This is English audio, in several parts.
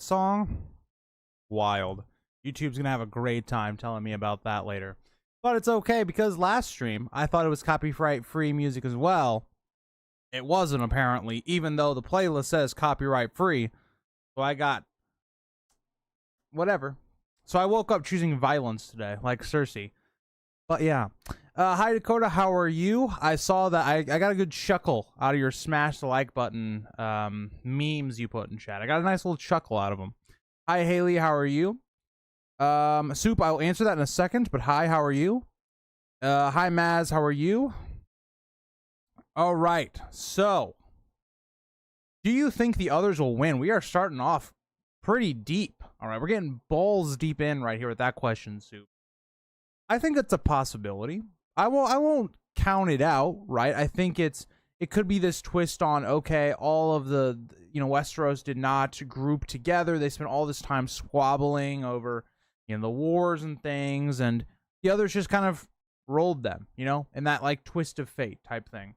song? Wild. YouTube's gonna have a great time telling me about that later. But it's okay because last stream I thought it was copyright free music as well. It wasn't apparently, even though the playlist says copyright free. So I got whatever. So I woke up choosing violence today, like Cersei. But yeah. Hi Dakota, how are you? I saw that I got a good chuckle out of your smash the like button memes you put in chat. I got a nice little chuckle out of them. Hi Haley, how are you? Soup, I'll answer that in a second, but hi, how are you? Hi Maz, how are you? All right, so do you think the others will win? We are starting off pretty deep. All right, we're getting balls deep in right here with that question, Soup. I think it's a possibility. I won't count it out, right? I think it could be this twist on, okay, all of the, Westeros did not group together. They spent all this time squabbling over, the wars and things, and the others just kind of rolled them, in that like twist of fate type thing.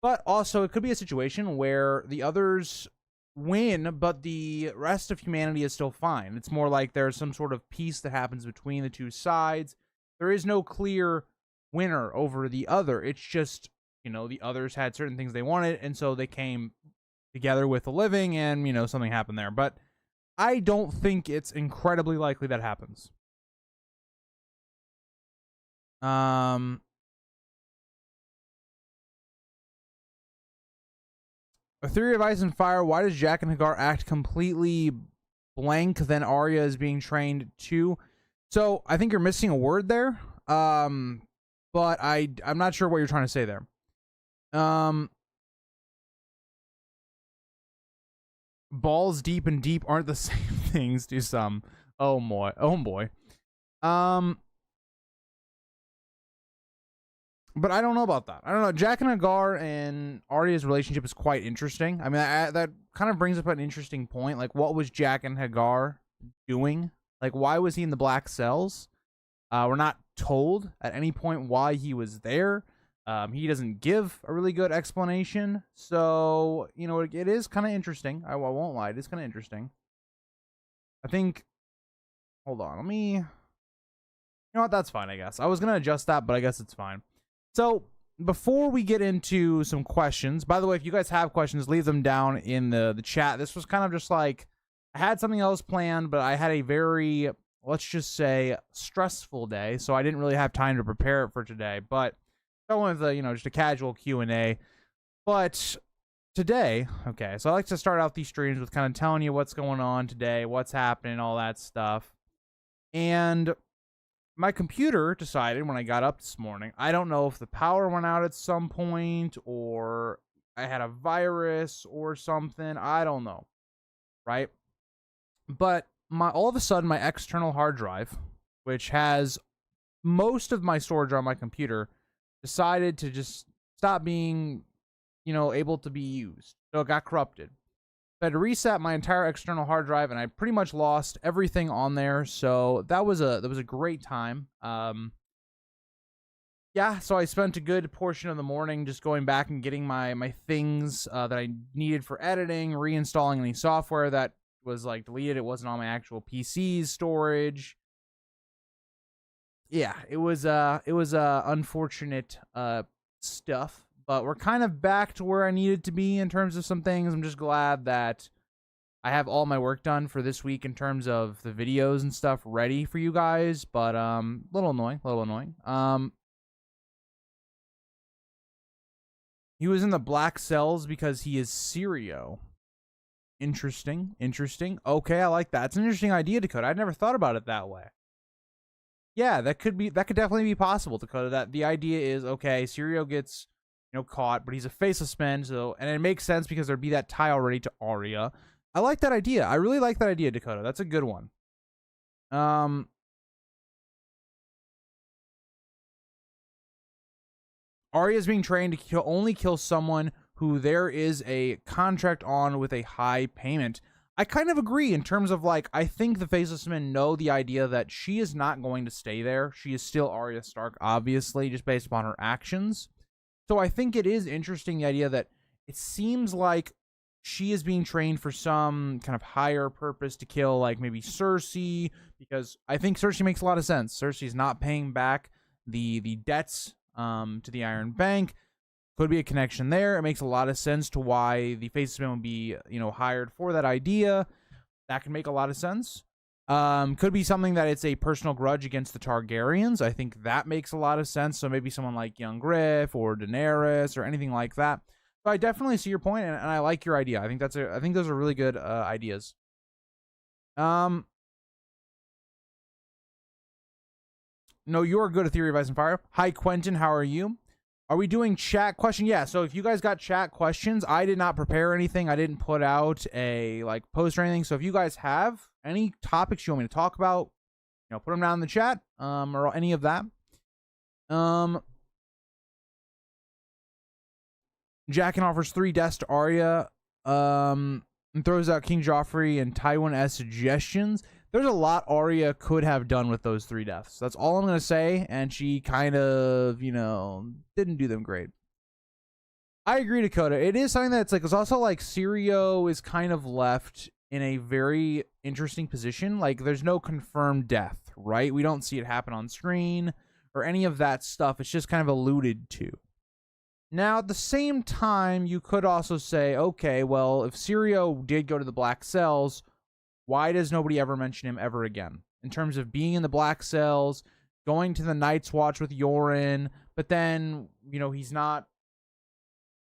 But also it could be a situation where the others win, but the rest of humanity is still fine. It's more like there's some sort of peace that happens between the two sides. There is no clear winner over the other. It's just, the others had certain things they wanted, and so they came together with the living, and, something happened there. But I don't think it's incredibly likely that happens. A theory of ice and fire. Why does Jack and Hagar act completely blank? Then Arya is being trained too. So I think you're missing a word there. But I'm not sure what you're trying to say there. Balls deep and deep aren't the same things to some. Oh boy. But I don't know about that. I don't know. Jack and Hagar and Arya's relationship is quite interesting. I mean, that kind of brings up an interesting point. Like, what was Jack and Hagar doing? Like, why was he in the black cells? We're not told at any point why he was there. He doesn't give a really good explanation. So, it is kind of interesting. I won't lie. It is kind of interesting. I think... Hold on. Let me... You know what? That's fine, I guess. I was going to adjust that, but I guess it's fine. So, before we get into some questions... By the way, if you guys have questions, leave them down in the chat. This was kind of just like... I had something else planned, but I had a very... let's just say stressful day, so I didn't really have time to prepare it for today. But I went with just a casual Q&A. But today, okay, so I like to start out these streams with kind of telling you what's going on today, what's happening, all that stuff. And my computer decided when I got up this morning, I don't know if the power went out at some point or I had a virus or something, I don't know, right? But all of a sudden, my external hard drive, which has most of my storage on my computer, decided to just stop being, able to be used. So it got corrupted. I had to reset my entire external hard drive, and I pretty much lost everything on there. So that was a great time. Yeah, so I spent a good portion of the morning just going back and getting my things that I needed for editing, reinstalling any software that was like deleted. It wasn't on my actual PC's storage. Yeah, it was unfortunate stuff, but we're kind of back to where I needed to be in terms of some things. I'm just glad that I have all my work done for this week in terms of the videos and stuff ready for you guys, but little annoying. He was in the black cells because he is Syrio. Interesting. Okay, I like that. It's an interesting idea, Dakota. I'd never thought about it that way. Yeah, that could definitely be possible, Dakota. That the idea is, okay, Syrio gets, caught, but he's a faceless spin, so, and it makes sense because there'd be that tie already to Arya. I like that idea. I really like that idea, Dakota. That's a good one. Arya is being trained to only kill someone who there is a contract on with a high payment. I kind of agree in terms of, like, I think the Faceless Men know the idea that she is not going to stay there. She is still Arya Stark, obviously, just based upon her actions. So I think it is interesting, the idea that it seems like she is being trained for some kind of higher purpose to kill, like maybe Cersei, because I think Cersei makes a lot of sense. Cersei's not paying back the debts to the Iron Bank. Could be a connection there. It makes a lot of sense to why the Face of Spin would be, hired for that idea. That can make a lot of sense. Could be something that it's a personal grudge against the Targaryens. I think that makes a lot of sense. So maybe someone like Young Griff or Daenerys or anything like that. But I definitely see your point, and I like your idea. I think those are really good ideas. No, you're good at Theory of Ice and Fire. Hi, Quentin. How are you? Are we doing chat question? Yeah, so if you guys got chat questions, I did not prepare anything. I didn't put out a post or anything. So if you guys have any topics you want me to talk about, put them down in the chat, or any of that. Jaqen offers 3 deaths to Arya, and throws out King Joffrey and Tywin as suggestions. There's a lot Arya could have done with those 3 deaths. That's all I'm going to say. And she kind of, didn't do them great. I agree, Dakota. It is something that's it's also Syrio is kind of left in a very interesting position. There's no confirmed death, right? We don't see it happen on screen or any of that stuff. It's just kind of alluded to. Now, at the same time, you could also say, okay, well, if Syrio did go to the Black Cells, why does nobody ever mention him ever again? In terms of being in the Black Cells, going to the Night's Watch with Yoren, but then, he's not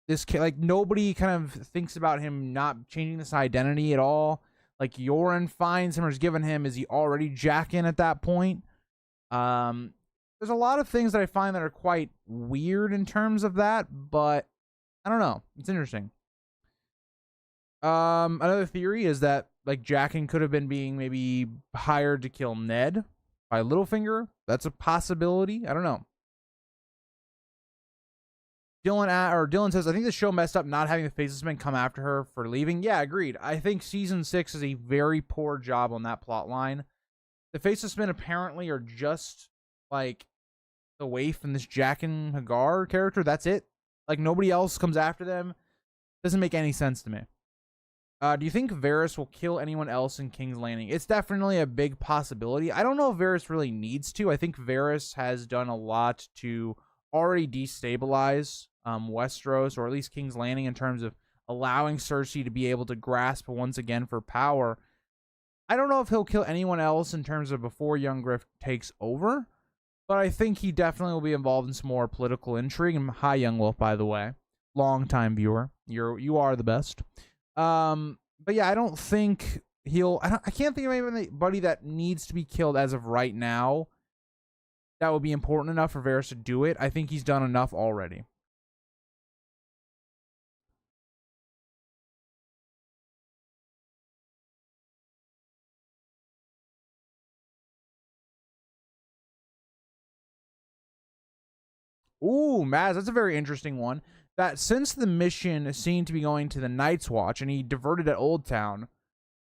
this kid. Nobody kind of thinks about him not changing this identity at all. Yoren finds him or is given him. Is he already Jaqen at that point? There's a lot of things that I find that are quite weird in terms of that, but I don't know. It's interesting. Another theory is that Jaqen could have been being maybe hired to kill Ned by Littlefinger. That's a possibility. I don't know. Dylan says, I think the show messed up not having the Face of Spin come after her for leaving. Yeah, agreed. I think season 6 is a very poor job on that plot line. The Face of Spin apparently are just the waif and this Jaqen Hagar character. That's it. Nobody else comes after them. Doesn't make any sense to me. Do you think Varys will kill anyone else in King's Landing? It's definitely a big possibility. I don't know if Varys really needs to. I think Varys has done a lot to already destabilize Westeros, or at least King's Landing, in terms of allowing Cersei to be able to grasp once again for power. I don't know if he'll kill anyone else in terms of before Young Griff takes over, but I think he definitely will be involved in some more political intrigue. And hi, Young Wolf, by the way, long-time viewer. You are the best. But yeah, I don't think I can't think of anybody that needs to be killed as of right now that would be important enough for Varys to do it. I think he's done enough already. Ooh, Maz, that's a very interesting one. That since the mission seemed to be going to the Night's Watch and he diverted at Old Town,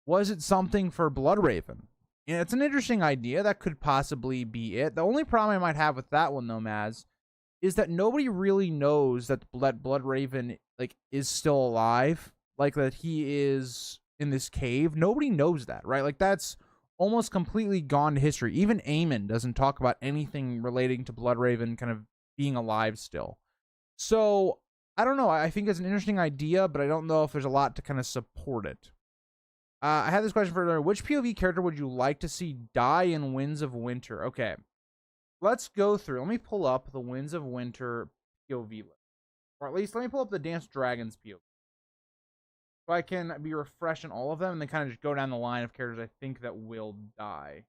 was it something for Bloodraven? Yeah, it's an interesting idea. That could possibly be it. The only problem I might have with that one, though, Maz, is that nobody really knows that Bloodraven is still alive, that he is in this cave. Nobody knows that, right? That's almost completely gone to history. Even Aemon doesn't talk about anything relating to Bloodraven kind of being alive still. So I don't know. I think it's an interesting idea, but I don't know if there's a lot to kind of support it. I had this question for earlier. Which POV character would you like to see die in Winds of Winter? Okay, let's go through. Let me pull up the Winds of Winter POV list. Or at least let me pull up the Dance Dragons POV. So I can be refreshed in all of them and then kind of just go down the line of characters I think that will die.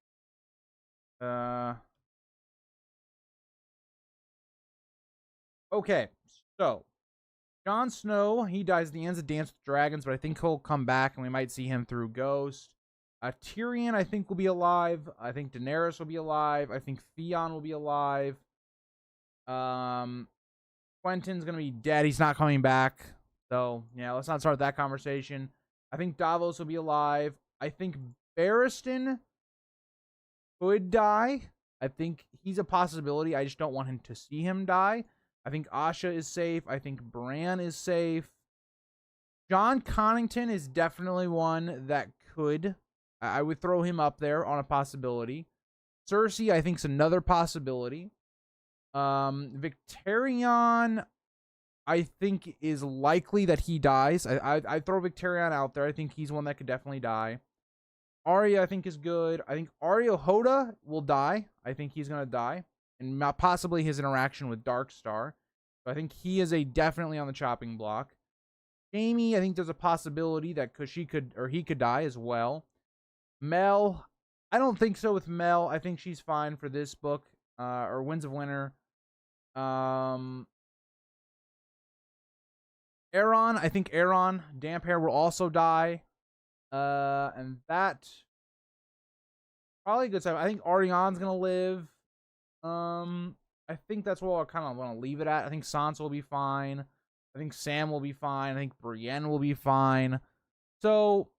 Okay, so Jon Snow, he dies at the end of Dance with Dragons, but I think he'll come back and we might see him through Ghost. Tyrion, I think, will be alive. I think Daenerys will be alive. I think Theon will be alive. Quentin's going to be dead. He's not coming back. So, yeah, let's not start that conversation. I think Davos will be alive. I think Barristan could die. I think he's a possibility. I just don't want him to see him die. I think Asha is safe. I think Bran is safe. John Connington is definitely one that could. I would throw him up there on a possibility. Cersei, I think, is another possibility. Victarion, I think, is likely that he dies. I throw Victarion out there. I think he's one that could definitely die. Arya, I think, is good. I think Arya Hoda will die. I think he's going to die. And possibly his interaction with Darkstar. So I think he is definitely on the chopping block. Jaime, I think there's a possibility that he could die as well. Mel, I don't think so with Mel. I think she's fine for this book, or Winds of Winter. Aeron, I think Aeron, Damphair will also die. And that probably a good time. I think Ariane's gonna live. I think that's what I kind of want to leave it at. I think Sansa will be fine. I think Sam will be fine. I think Brienne will be fine. So,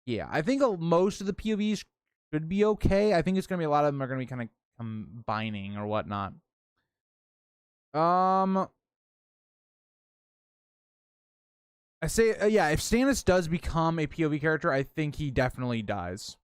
yeah, I think most of the POVs should be okay. I think it's going to be a lot of them are going to be kind of combining or whatnot. I say, yeah, if Stannis does become a POV character, I think he definitely dies.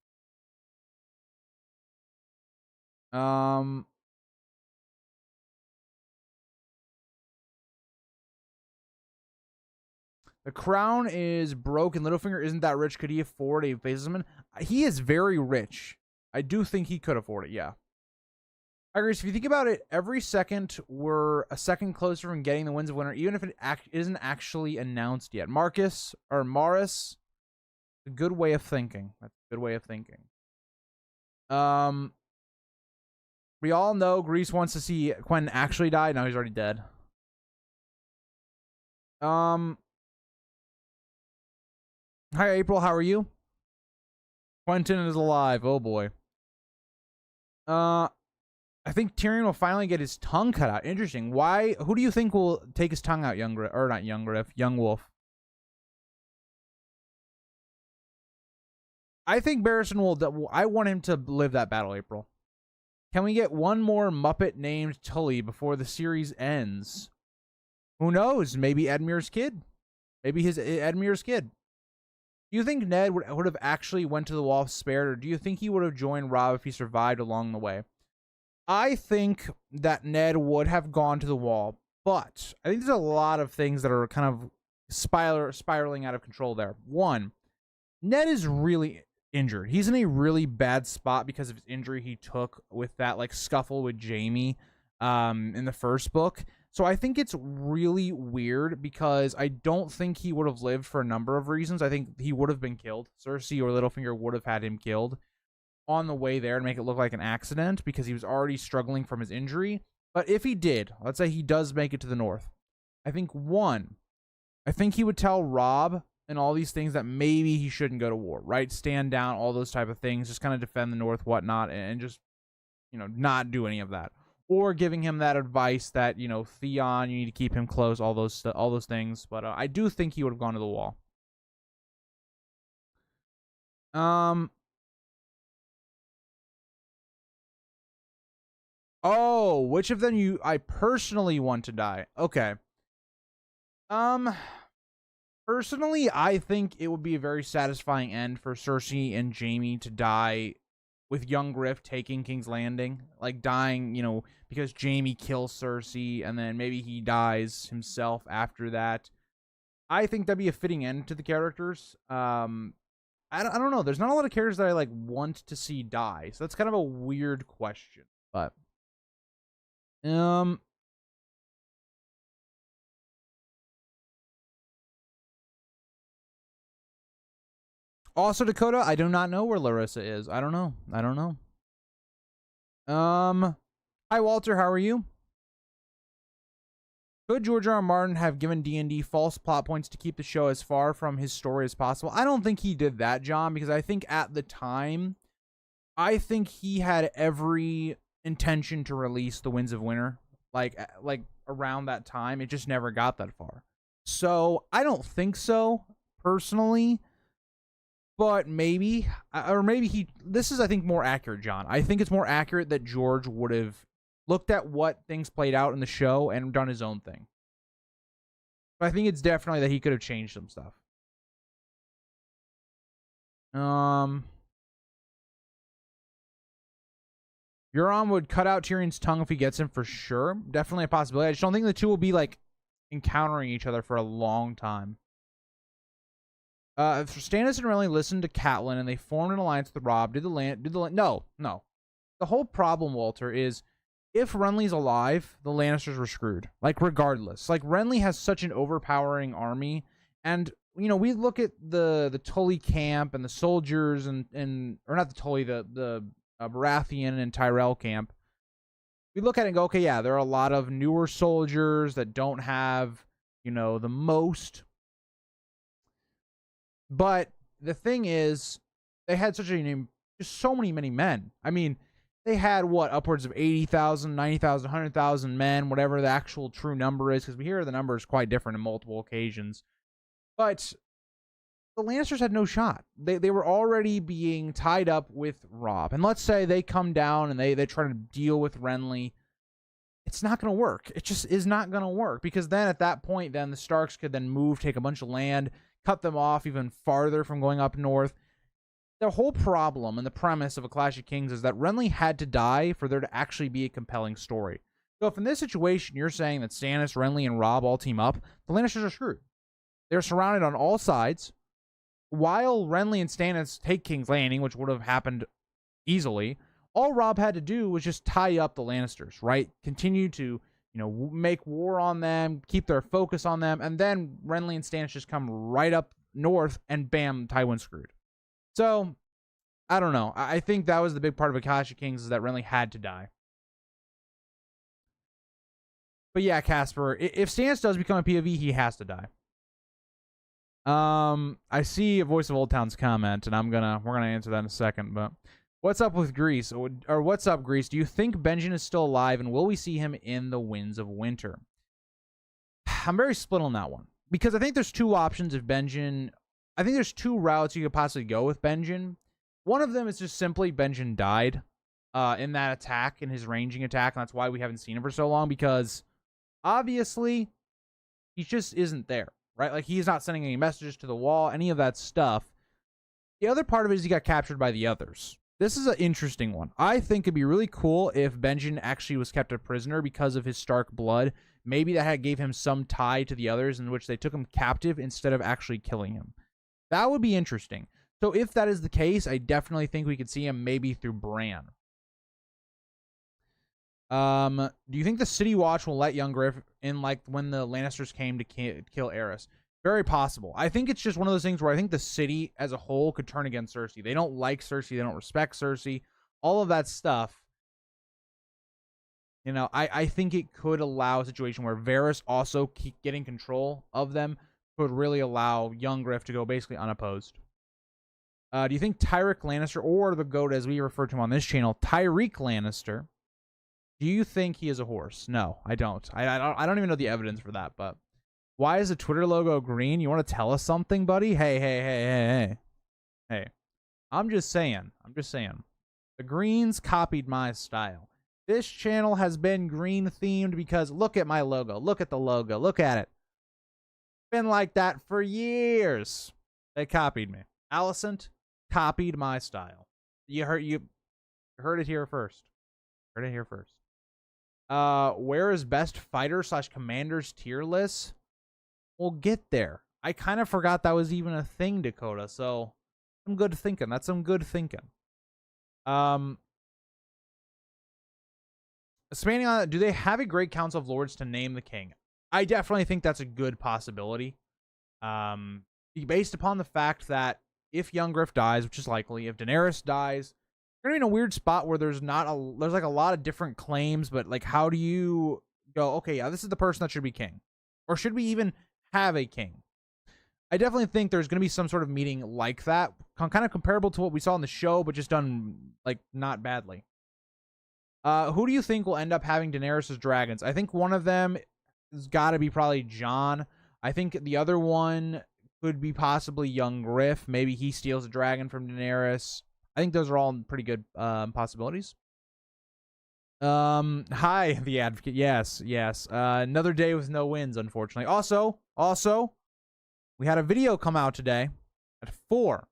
The crown is broken. Littlefinger isn't that rich. Could he afford a facelessman? He is very rich. I do think he could afford it, yeah. I agree. So if you think about it, every second we're a second closer from getting the Winds of Winter, even if it isn't actually announced yet. Maris, a good way of thinking. That's a good way of thinking. We all know Grease wants to see Quentin actually die. No, he's already dead. Hi, April. How are you? Quentin is alive. Oh, boy. I think Tyrion will finally get his tongue cut out. Interesting. Why? Who do you think will take his tongue out, Young Wolf? I think Barristan will. I want him to live that battle, April. Can we get one more Muppet named Tully before the series ends? Who knows? Maybe Edmure's kid. Maybe Edmure's kid. Do you think Ned would have actually went to the Wall spared, or do you think he would have joined Robb if he survived along the way? I think that Ned would have gone to the Wall, but I think there's a lot of things that are kind of spiraling out of control there. One, Ned is really injured. He's in a really bad spot because of his injury he took with that scuffle with Jaime in the first book. So I think it's really weird because I don't think he would have lived for a number of reasons. I think he would have been killed. Cersei or Littlefinger would have had him killed on the way there to make it look like an accident because he was already struggling from his injury. But if he did, let's say he does make it to the north, I think he would tell Robb and all these things that maybe he shouldn't go to war, right? Stand down, all those type of things, just kind of defend the north, whatnot, and just, not do any of that. Or giving him that advice that, Theon, you need to keep him close, all those things. But I do think he would have gone to the Wall. Oh, which of them I personally want to die? Okay. Personally, I think it would be a very satisfying end for Cersei and Jaime to die with young Griff taking King's Landing, dying, because Jaime kills Cersei, and then maybe he dies himself after that. I think that'd be a fitting end to the characters. I don't know. There's not a lot of characters that I want to see die, so that's kind of a weird question. But also, Dakota, I do not know where Larissa is. I don't know. Hi, Walter. How are you? Could George R. R. Martin have given D&D false plot points to keep the show as far from his story as possible? I don't think he did that, John, because I think at the time, I think he had every intention to release The Winds of Winter, like around that time. It just never got that far. So I don't think so, personally. But maybe, or maybe this is, I think, more accurate, John. I think it's more accurate that George would have looked at what things played out in the show and done his own thing. But I think it's definitely that he could have changed some stuff. Euron would cut out Tyrion's tongue if he gets him for sure. Definitely a possibility. I just don't think the two will be like encountering each other for a long time. Stannis and Renly listened to Catelyn and they formed an alliance with Robb. No. The whole problem, Walter, is if Renly's alive, the Lannisters were screwed. Like, regardless. Like, Renly has such an overpowering army. And, you know, we look at the Tully camp and the soldiers or not the Tully, the Baratheon and Tyrell camp. We look at it and go, okay, yeah, there are a lot of newer soldiers that don't have, you know, the most. But the thing is, they had such just so many men. I mean, they had what, upwards of 80,000, 90,000, 100,000 men, whatever the actual true number is, because we hear the number is quite different in multiple occasions. But the Lannisters had no shot. They were already being tied up with Robb. And let's say they come down and they try to deal with Renly. It's not going to work. It just is not going to work, because then at that point, then the Starks could then move, take a bunch of land, cut them off even farther from going up north. The whole problem and the premise of A Clash of Kings is that Renly had to die for there to actually be a compelling story. So if in this situation you're saying that Stannis, Renly, and Robb all team up, the Lannisters are screwed. They're surrounded on all sides. While Renly and Stannis take King's Landing, which would have happened easily, all Robb had to do was just tie up the Lannisters, right? Continue to, you know, make war on them, keep their focus on them, and then Renly and Stannis just come right up north, and bam, Tywin's screwed. So, I don't know. I think that was the big part of A Clash of Kings, is that Renly had to die. But yeah, Casper, if Stannis does become a POV, he has to die. I see a Voice of Old Town's comment, and we're gonna answer that in a second. But what's up with Greece? Or what's up, Greece? Do you think Benjen is still alive, and will we see him in the Winds of Winter? I'm very split on that one, because I think there's two options if Benjen. I think there's two routes you could possibly go with Benjen. One of them is just simply Benjen died in that attack, in his ranging attack, and that's why we haven't seen him for so long, because obviously he just isn't there, right? Like, he's not sending any messages to the wall, any of that stuff. The other part of it is he got captured by the others. This is an interesting one. I think it'd be really cool if Benjen actually was kept a prisoner because of his Stark blood. Maybe that gave him some tie to the others, in which they took him captive instead of actually killing him. That would be interesting. So if that is the case, I definitely think we could see him maybe through Bran. Do you think the City Watch will let young Griff in, like when the Lannisters came to kill Aerys? Very possible. I think it's just one of those things where I think the city as a whole could turn against Cersei. They don't like Cersei. They don't respect Cersei. All of that stuff. You know, I think it could allow a situation where Varys also getting control of them could really allow young Griff to go basically unopposed. Do you think Tyrick Lannister, or the GOAT as we refer to him on this channel, Tyreek Lannister, do you think he is a horse? No, I don't. I don't even know the evidence for that, but why is the Twitter logo green? You want to tell us something, buddy? Hey. I'm just saying. The greens copied my style. This channel has been green themed because look at my logo. Look at the logo. Look at it. Been like that for years. They copied me. Alicent copied my style. You heard it here first. Where is best fighter / commanders tier list? We'll get there. I kind of forgot that was even a thing, Dakota. So some good thinking. That's some good thinking. Expanding on that, do they have a great council of lords to name the king? I definitely think that's a good possibility. Based upon the fact that if young Griff dies, which is likely, if Daenerys dies, you're gonna be in a weird spot where there's like a lot of different claims, but like, how do you go, okay, yeah, this is the person that should be king? Or should we even have a king? I definitely think there's going to be some sort of meeting like that, kind of comparable to what we saw in the show, but just done, like, not badly. Who do you think will end up having Daenerys' dragons? I think one of them has got to be probably Jon. I think the other one could be possibly young Griff. Maybe he steals a dragon from Daenerys. I think those are all pretty good possibilities. Hi, the advocate. Yes. Another day with no wins, unfortunately. Also, we had a video come out today at 4.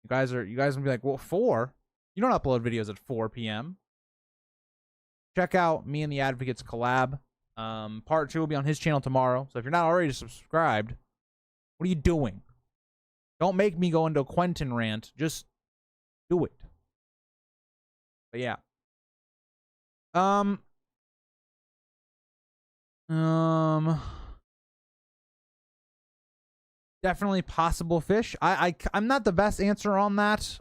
You guys gonna be like, well, 4? You don't upload videos at 4 p.m. Check out me and the Advocates collab. Part 2 will be on his channel tomorrow. So if you're not already subscribed, what are you doing? Don't make me go into a Quentin rant. Just do it. But yeah. Definitely possible fish. I'm not the best answer on that.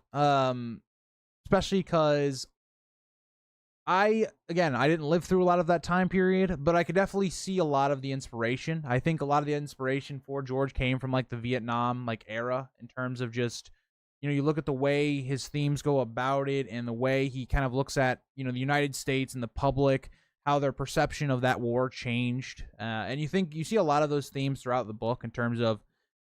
Especially because I didn't live through a lot of that time period, but I could definitely see a lot of the inspiration. I think a lot of the inspiration for George came from like the Vietnam like era, in terms of just, you know, you look at the way his themes go about it and the way he kind of looks at, you know, the United States and the public, how their perception of that war changed. And you see a lot of those themes throughout the book, in terms of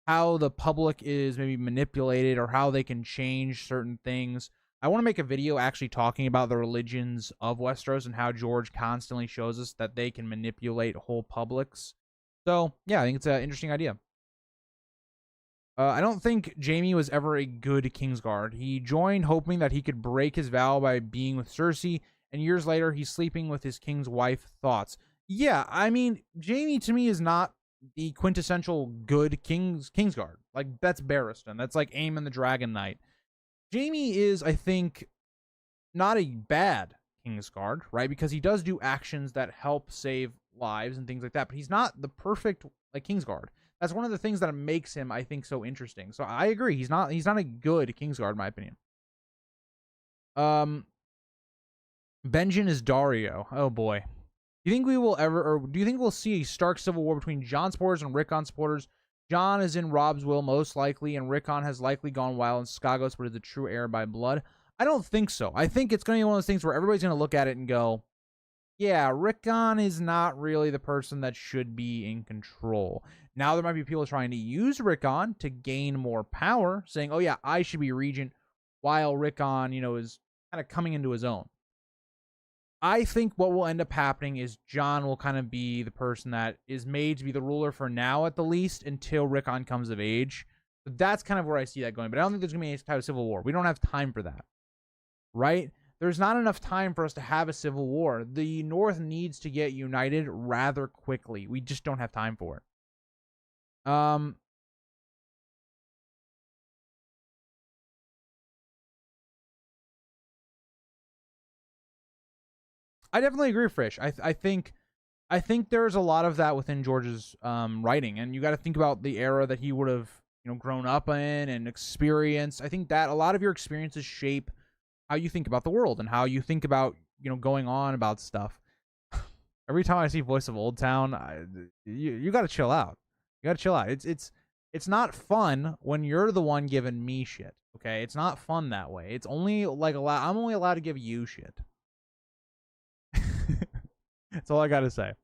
how the public is maybe manipulated or how they can change certain things. I want to make a video actually talking about the religions of Westeros and how George constantly shows us that they can manipulate whole publics. So, yeah, I think it's an interesting idea. I don't think Jaime was ever a good Kingsguard. He joined hoping that he could break his vow by being with Cersei, and years later, he's sleeping with his king's wife. Thoughts? Yeah, I mean, Jaime to me is not the quintessential good Kingsguard. Like, that's Barristan. That's like Aemon the Dragon Knight. Jaime is, I think, not a bad Kingsguard, right? Because he does do actions that help save lives and things like that, but he's not the perfect like Kingsguard. That's one of the things that makes him, I think, so interesting. So I agree. He's not a good Kingsguard, in my opinion. Benjen is Dario. Oh boy. Do you think we will ever, or do you think we'll see a Stark civil war between Jon supporters and Rickon supporters? Jon is in Robb's will, most likely, and Rickon has likely gone wild, and Skagos is the true heir by blood. I don't think so. I think it's going to be one of those things where everybody's going to look at it and go, yeah, Rickon is not really the person that should be in control. Now there might be people trying to use Rickon to gain more power, saying, oh yeah, I should be regent, while Rickon, you know, is kind of coming into his own. I think what will end up happening is Jon will kind of be the person that is made to be the ruler for now, at the least, until Rickon comes of age. But that's kind of where I see that going. But I don't think there's going to be any type of civil war. We don't have time for that, right? There's not enough time for us to have a civil war. The North needs to get united rather quickly. We just don't have time for it. I definitely agree, Frisch. I think there's a lot of that within George's writing, and you got to think about the era that he would have, you know, grown up in and experienced. I think that a lot of your experiences shape how you think about the world and how you think about, you know, going on about stuff. Every time I see Voice of Old Town, you got to chill out. You got to chill out. It's not fun when you're the one giving me shit. Okay, it's not fun that way. It's only like I'm only allowed to give you shit. That's all I gotta say.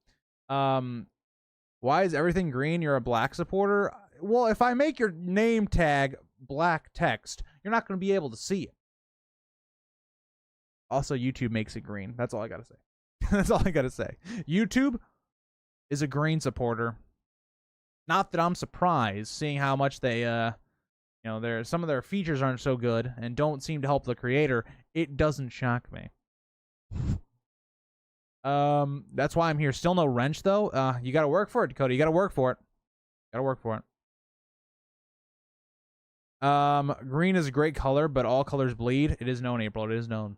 Why is everything green? You're a black supporter? Well, if I make your name tag black text, you're not going to be able to see it. Also, YouTube makes it green. That's all I gotta say. That's all I gotta say. YouTube is a green supporter. Not that I'm surprised, seeing how much they, you know, some of their features aren't so good and don't seem to help the creator. It doesn't shock me. That's why I'm here. Still no wrench though. You gotta work for it, Dakota. You gotta work for it. Gotta work for it. Green is a great color, but all colors bleed. It is known, April. It is known.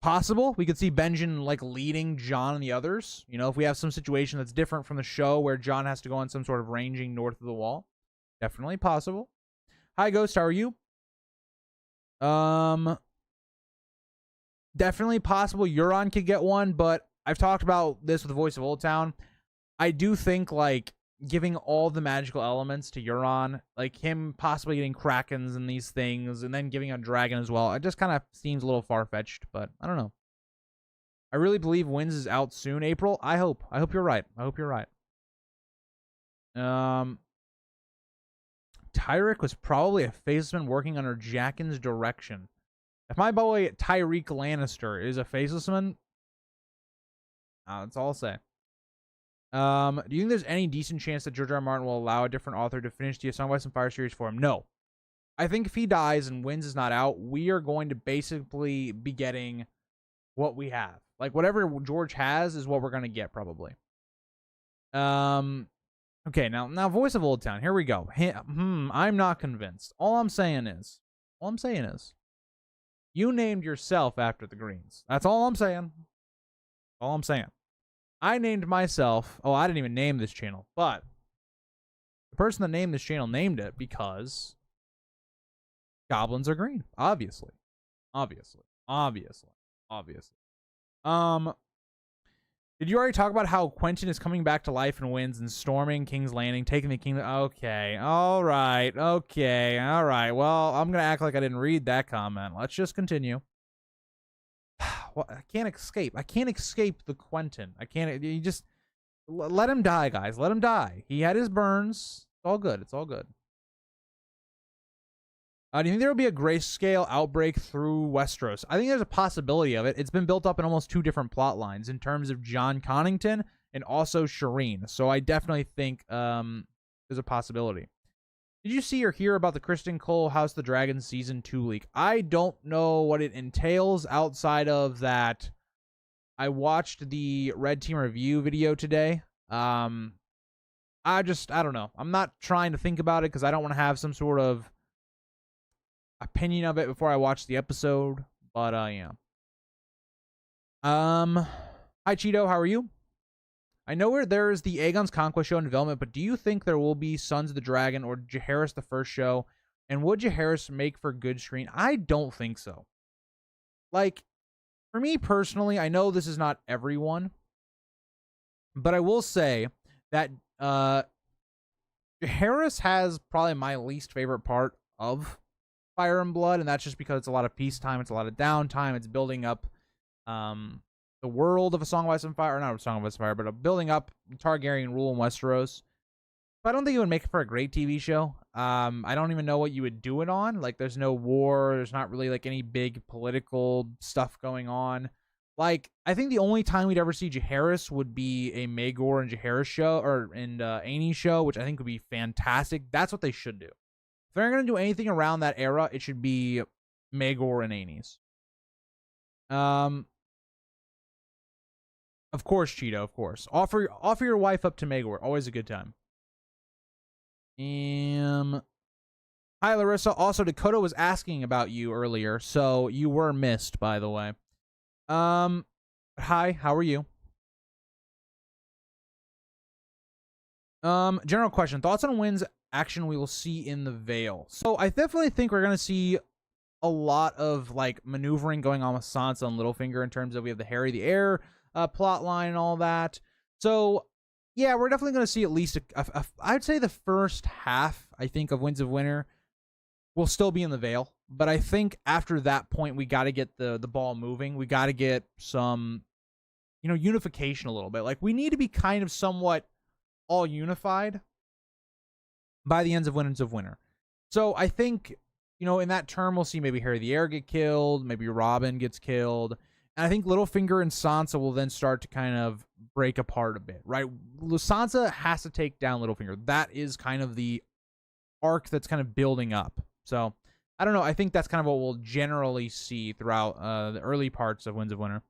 Possible. We could see Benjen like leading Jon and the others. You know, if we have some situation that's different from the show where Jon has to go on some sort of ranging north of the wall. Definitely possible. Hi, Ghost. How are you? Definitely possible Euron could get one, but I've talked about this with the Voice of Old Town. I do think, like, giving all the magical elements to Euron, like him possibly getting Krakens and these things, and then giving a dragon as well, it just kind of seems a little far-fetched, but I don't know. I really believe Winds is out soon, April. I hope you're right. I hope you're right. Tyrick was probably a facelessman working under Jaqen's direction. If my boy Tyreek Lannister is a facelessman, that's all I'll say. Do you think there's any decent chance that George R. R. Martin will allow a different author to finish the Song of Ice and Fire series for him? No. I think if he dies and Winds is not out, we are going to basically be getting what we have. Like, whatever George has is what we're going to get, probably. Okay, now Voice of Old Town. Here we go. I'm not convinced. All I'm saying is, you named yourself after the Greens. That's all I'm saying. All I'm saying. I named myself. Oh, I didn't even name this channel, but the person that named this channel named it because goblins are green. Obviously. Did you already talk about how Quentin is coming back to life and wins and storming King's Landing, taking the kingdom? Okay. All right. Well, I'm going to act like I didn't read that comment. Let's just continue. Well, I can't escape the Quentin. I can't. You just let him die, guys. Let him die. He had his burns. It's all good. Do you think there will be a grayscale outbreak through Westeros? I think there's a possibility of it. It's been built up in almost 2 different plot lines in terms of John Connington and also Shireen. So I definitely think there's a possibility. Did you see or hear about the Kristen Cole House of the Dragon Season 2 leak? I don't know what it entails outside of that. I watched the Red Team review video today. I don't know. I'm not trying to think about it because I don't want to have some sort of opinion of it before I watch the episode. But, yeah. Hi, Cheeto. How are you? I know where there is the Aegon's Conquest show in development, but do you think there will be Sons of the Dragon or Jaehaerys the first show? And would Jaehaerys make for good screen? I don't think so. Like, for me personally, I know this is not everyone, but I will say that Jaehaerys has probably my least favorite part of Fire and Blood, and that's just because it's a lot of peacetime, it's a lot of downtime, it's building up the world of A Song of Ice and Fire, or not A Song of Ice and Fire, but building up Targaryen rule in Westeros. But I don't think it would make it for a great TV show. I don't even know what you would do it on. Like, there's no war, there's not really like any big political stuff going on. Like, I think the only time we'd ever see Jaehaerys would be a Maegor and Jaehaerys show, or in Aenys show, which I think would be fantastic. That's what they should do. If they're going to do anything around that era, it should be Maegor and Aenys. Of course, Cheeto, of course. Offer your wife up to Maegor. Always a good time. Hi, Larissa. Also, Dakota was asking about you earlier, so you were missed, by the way. Hi, how are you? General question. Thoughts on Wynn's action we will see in the Vale? So I definitely think we're going to see a lot of like maneuvering going on with Sansa and Littlefinger in terms of we have the Harry the Heir plot line and all that. So yeah, we're definitely going to see at least I'd say the first half, I think, of Winds of Winter will still be in the Vale. But I think after that point, we got to get the ball moving. We got to get some, unification a little bit. Like, we need to be kind of somewhat all unified by the ends of Winds of Winter. So I think, in that term, we'll see maybe Harry the Heir get killed, maybe Robin gets killed. And I think Littlefinger and Sansa will then start to kind of break apart a bit, right? Sansa has to take down Littlefinger. That is kind of the arc that's kind of building up. So I don't know. I think that's kind of what we'll generally see throughout the early parts of Winds of Winter.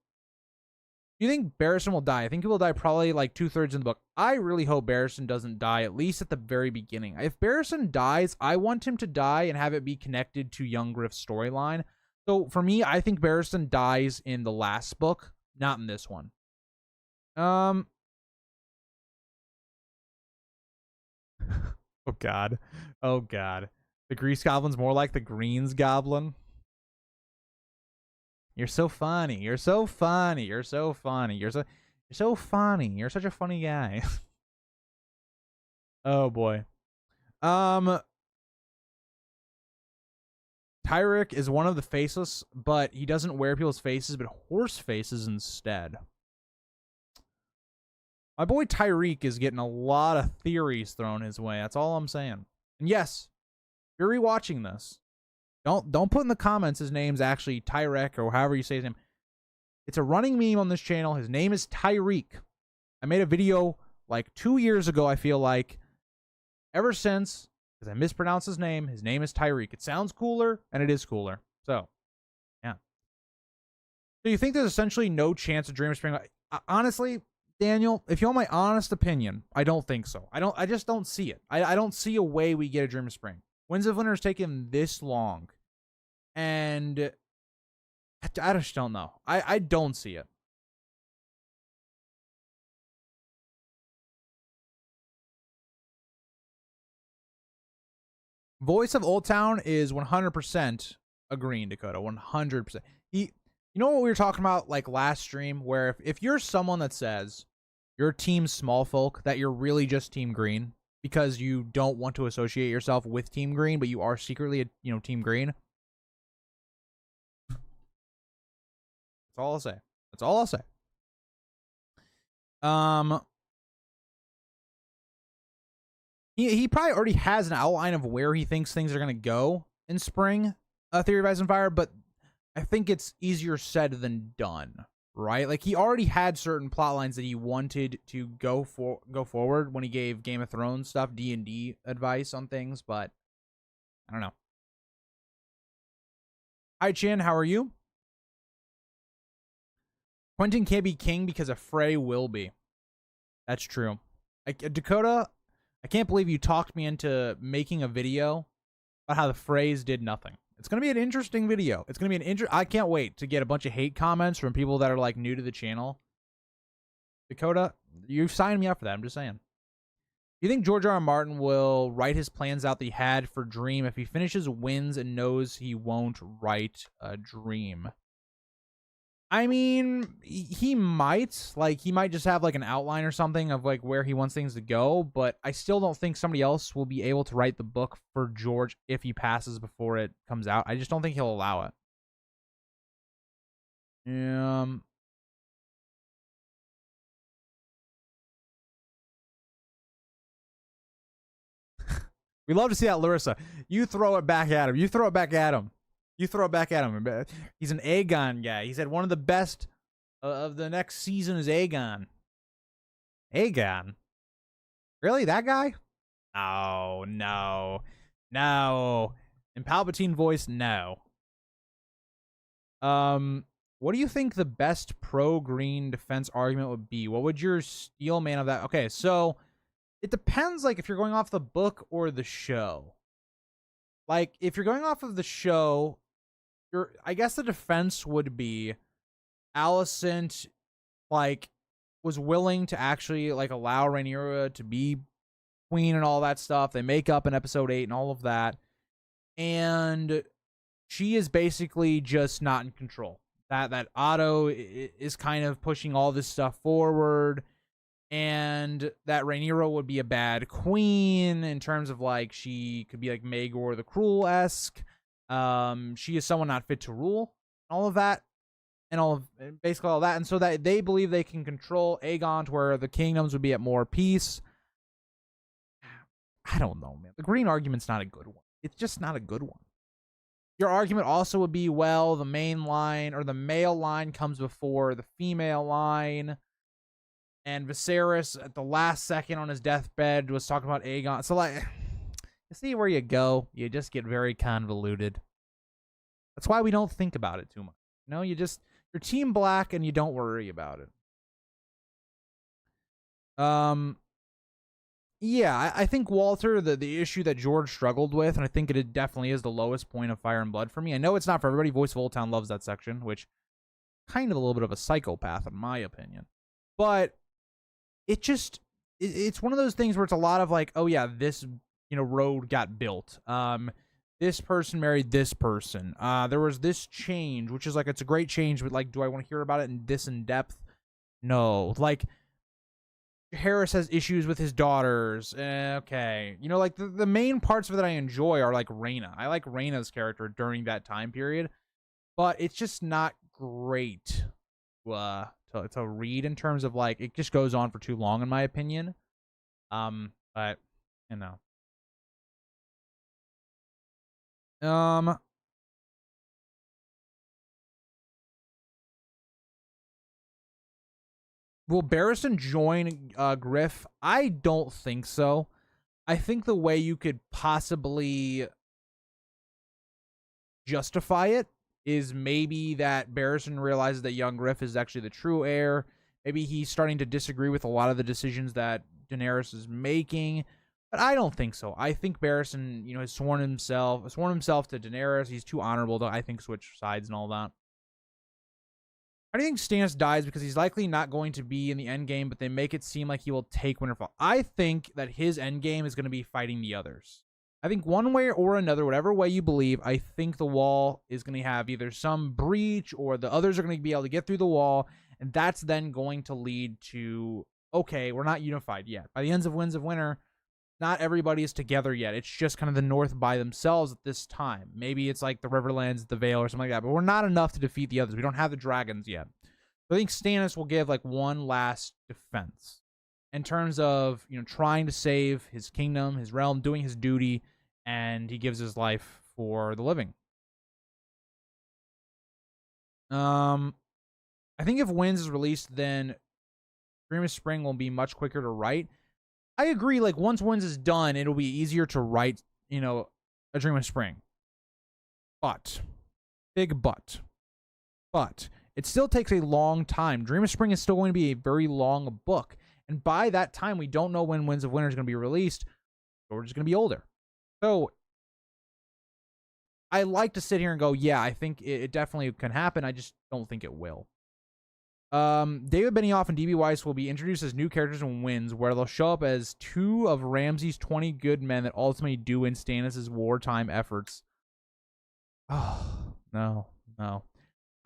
Do you think Barristan will die? I think he will die probably like 2/3 in the book. I really hope Barristan doesn't die, at least at the very beginning. If Barristan dies, I want him to die and have it be connected to Young Griff's storyline. So for me, I think Barristan dies in the last book, not in this one. Oh God. Oh God. The Grease Goblin's more like the Greens Goblin. You're so funny. You're so funny. You're so funny. You're so funny. You're such a funny guy. Oh boy. Tyrick is one of the faceless, but he doesn't wear people's faces, but horse faces instead. My boy Tyreek is getting a lot of theories thrown his way. That's all I'm saying. And yes, if you're rewatching this, don't put in the comments his name's actually Tyrek or however you say his name. It's a running meme on this channel. His name is Tyreek. I made a video like 2 years ago, I feel like, ever since, because I mispronounced his name is Tyreek. It sounds cooler, and it is cooler. So, yeah. So you think there's essentially no chance of Dream Spring? Honestly, Daniel, if you want my honest opinion, I don't think so. I just don't see it. I don't see a way we get a Dream of Spring. Winds of Winter has taken this long, and I just don't know. I don't see it. Voice of Old Town is 100% agreeing, Dakota. 100%. You know what we were talking about like last stream, where if you're someone that says you're Team Small Folk, that you're really just Team Green because you don't want to associate yourself with Team Green, but you are secretly Team Green. That's all I'll say. That's all I'll say. He probably already has an outline of where he thinks things are gonna go in spring, Theory of Ice and Fire, but I think it's easier said than done, right? Like he already had certain plot lines that he wanted to go forward when he gave Game of Thrones stuff, D&D advice on things, but I don't know. Hi Chin, how are you? Quentin can't be king because a Frey will be. That's true. Dakota, I can't believe you talked me into making a video about how the Freys did nothing. It's going to be an interesting video. It's going to be I can't wait to get a bunch of hate comments from people that are like new to the channel. Dakota, you've signed me up for that. I'm just saying. Do you think George R. R. Martin will write his plans out that he had for Dream if he finishes Wins and knows he won't write a Dream? I mean, he might. Like, he might just have, like, an outline or something of, like, where he wants things to go, but I still don't think somebody else will be able to write the book for George if he passes before it comes out. I just don't think he'll allow it. We love to see that, Larissa. You throw it back at him. You throw it back at him. You throw it back at him. He's an Aegon guy. He said one of the best of the next season is Aegon. Aegon? Really? That guy? Oh, no. No. In Palpatine voice, no. What do you think the best pro-green defense argument would be? What would your steel man of that? Okay, so it depends, like, if you're going off the book or the show. Like, if you're going off of the show, I guess the defense would be Alicent, like, was willing to actually, like, allow Rhaenyra to be queen and all that stuff. They make up in episode 8 and all of that. And she is basically just not in control. That Otto is kind of pushing all this stuff forward. And that Rhaenyra would be a bad queen in terms of, like, she could be like Maegor the Cruel-esque. She is someone not fit to rule. All of that. And basically all that. And so that they believe they can control Aegon to where the kingdoms would be at more peace. I don't know, man. The green argument's not a good one. It's just not a good one. Your argument also would be, well, the main line or the male line comes before the female line. And Viserys, at the last second on his deathbed, was talking about Aegon. So, like, you see where you go. You just get very convoluted. That's why we don't think about it too much. You know, you're Team Black and you don't worry about it. Yeah, I think, Walter, the issue that George struggled with, and I think it definitely is the lowest point of Fire and Blood for me. I know it's not for everybody. Voice of Old Town loves that section, which kind of a little bit of a psychopath in my opinion. But it's one of those things where it's a lot of like, oh yeah, this road got built. This person married this person. There was this change, which is like, it's a great change, but like, do I want to hear about it in depth? No. Like, Harris has issues with his daughters. Okay. Like the main parts of it that I enjoy are like Rhaena. I like Rhaena's character during that time period, but it's just not great to read in terms of like, it just goes on for too long in my opinion. But Will Barristan join Griff? I don't think so. I think the way you could possibly justify it is maybe that Barristan realizes that young Griff is actually the true heir. Maybe he's starting to disagree with a lot of the decisions that Daenerys is making. But I don't think so. I think Barristan, you know, has sworn himself to Daenerys. He's too honorable to, I think, switch sides and all that. I think Stannis dies because he's likely not going to be in the endgame, but they make it seem like he will take Winterfell. I think that his endgame is going to be fighting the others. I think one way or another, whatever way you believe, I think the wall is going to have either some breach or the others are going to be able to get through the wall, and that's then going to lead to, okay, we're not unified yet. By the ends of Winds of Winter, not everybody is together yet. It's just kind of the North by themselves at this time. Maybe it's like the Riverlands, the Vale, or something like that. But we're not enough to defeat the others. We don't have the dragons yet. So I think Stannis will give like one last defense in terms of, you know, trying to save his kingdom, his realm, doing his duty, and he gives his life for the living. I think if Winds is released, then Dream of Spring will be much quicker to write. I agree, like, once Winds is done, it'll be easier to write, you know, A Dream of Spring. But, big but, it still takes a long time. Dream of Spring is still going to be a very long book. And by that time, we don't know when Winds of Winter is going to be released. George is going to be older. So, I like to sit here and go, yeah, I think it definitely can happen. I just don't think it will. David Benioff and D.B. Weiss will be introduced as new characters in Winds, where they'll show up as 2 of Ramsay's 20 good men that ultimately do in Stannis' wartime efforts. Oh, no.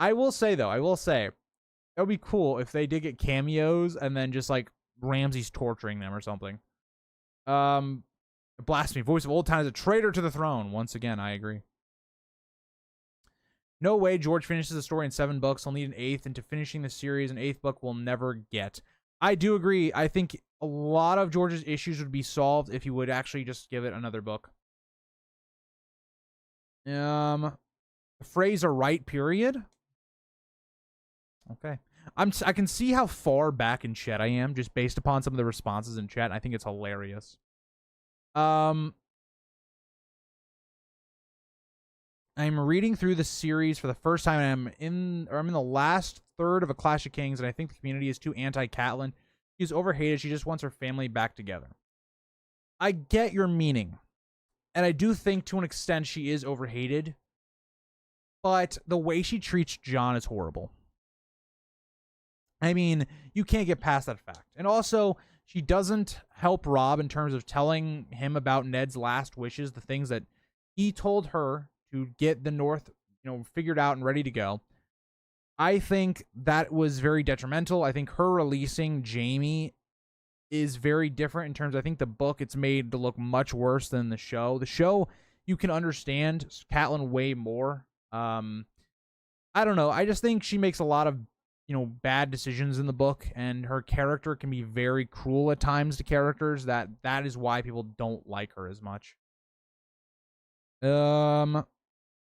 I will say, it would be cool if they did get cameos and then just, like, Ramsay's torturing them or something. Blasphemy. Voice of Old Town is a traitor to the throne. Once again, I agree. No way George finishes the story in 7 books. He'll need an 8th, and to finishing the series, an 8th book will never get. I do agree. I think a lot of George's issues would be solved if he would actually just give it another book. The phrase "a right period." Okay. I can see how far back in chat I am just based upon some of the responses in chat. I think it's hilarious. I'm reading through the series for the first time, and I'm in the last third of A Clash of Kings, and I think the community is too anti-Catelyn. She's overhated. She just wants her family back together. I get your meaning, and I do think to an extent she is overhated, but the way she treats Jon is horrible. I mean, you can't get past that fact. And also, she doesn't help Robb in terms of telling him about Ned's last wishes, the things that he told her to get the North, you know, figured out and ready to go. I think that was very detrimental. I think her releasing Jaime is very different in terms of, I think the book, it's made to look much worse than the show. The show, you can understand Catelyn way more. I don't know. I just think she makes a lot of, you know, bad decisions in the book, and her character can be very cruel at times to characters. That is why people don't like her as much.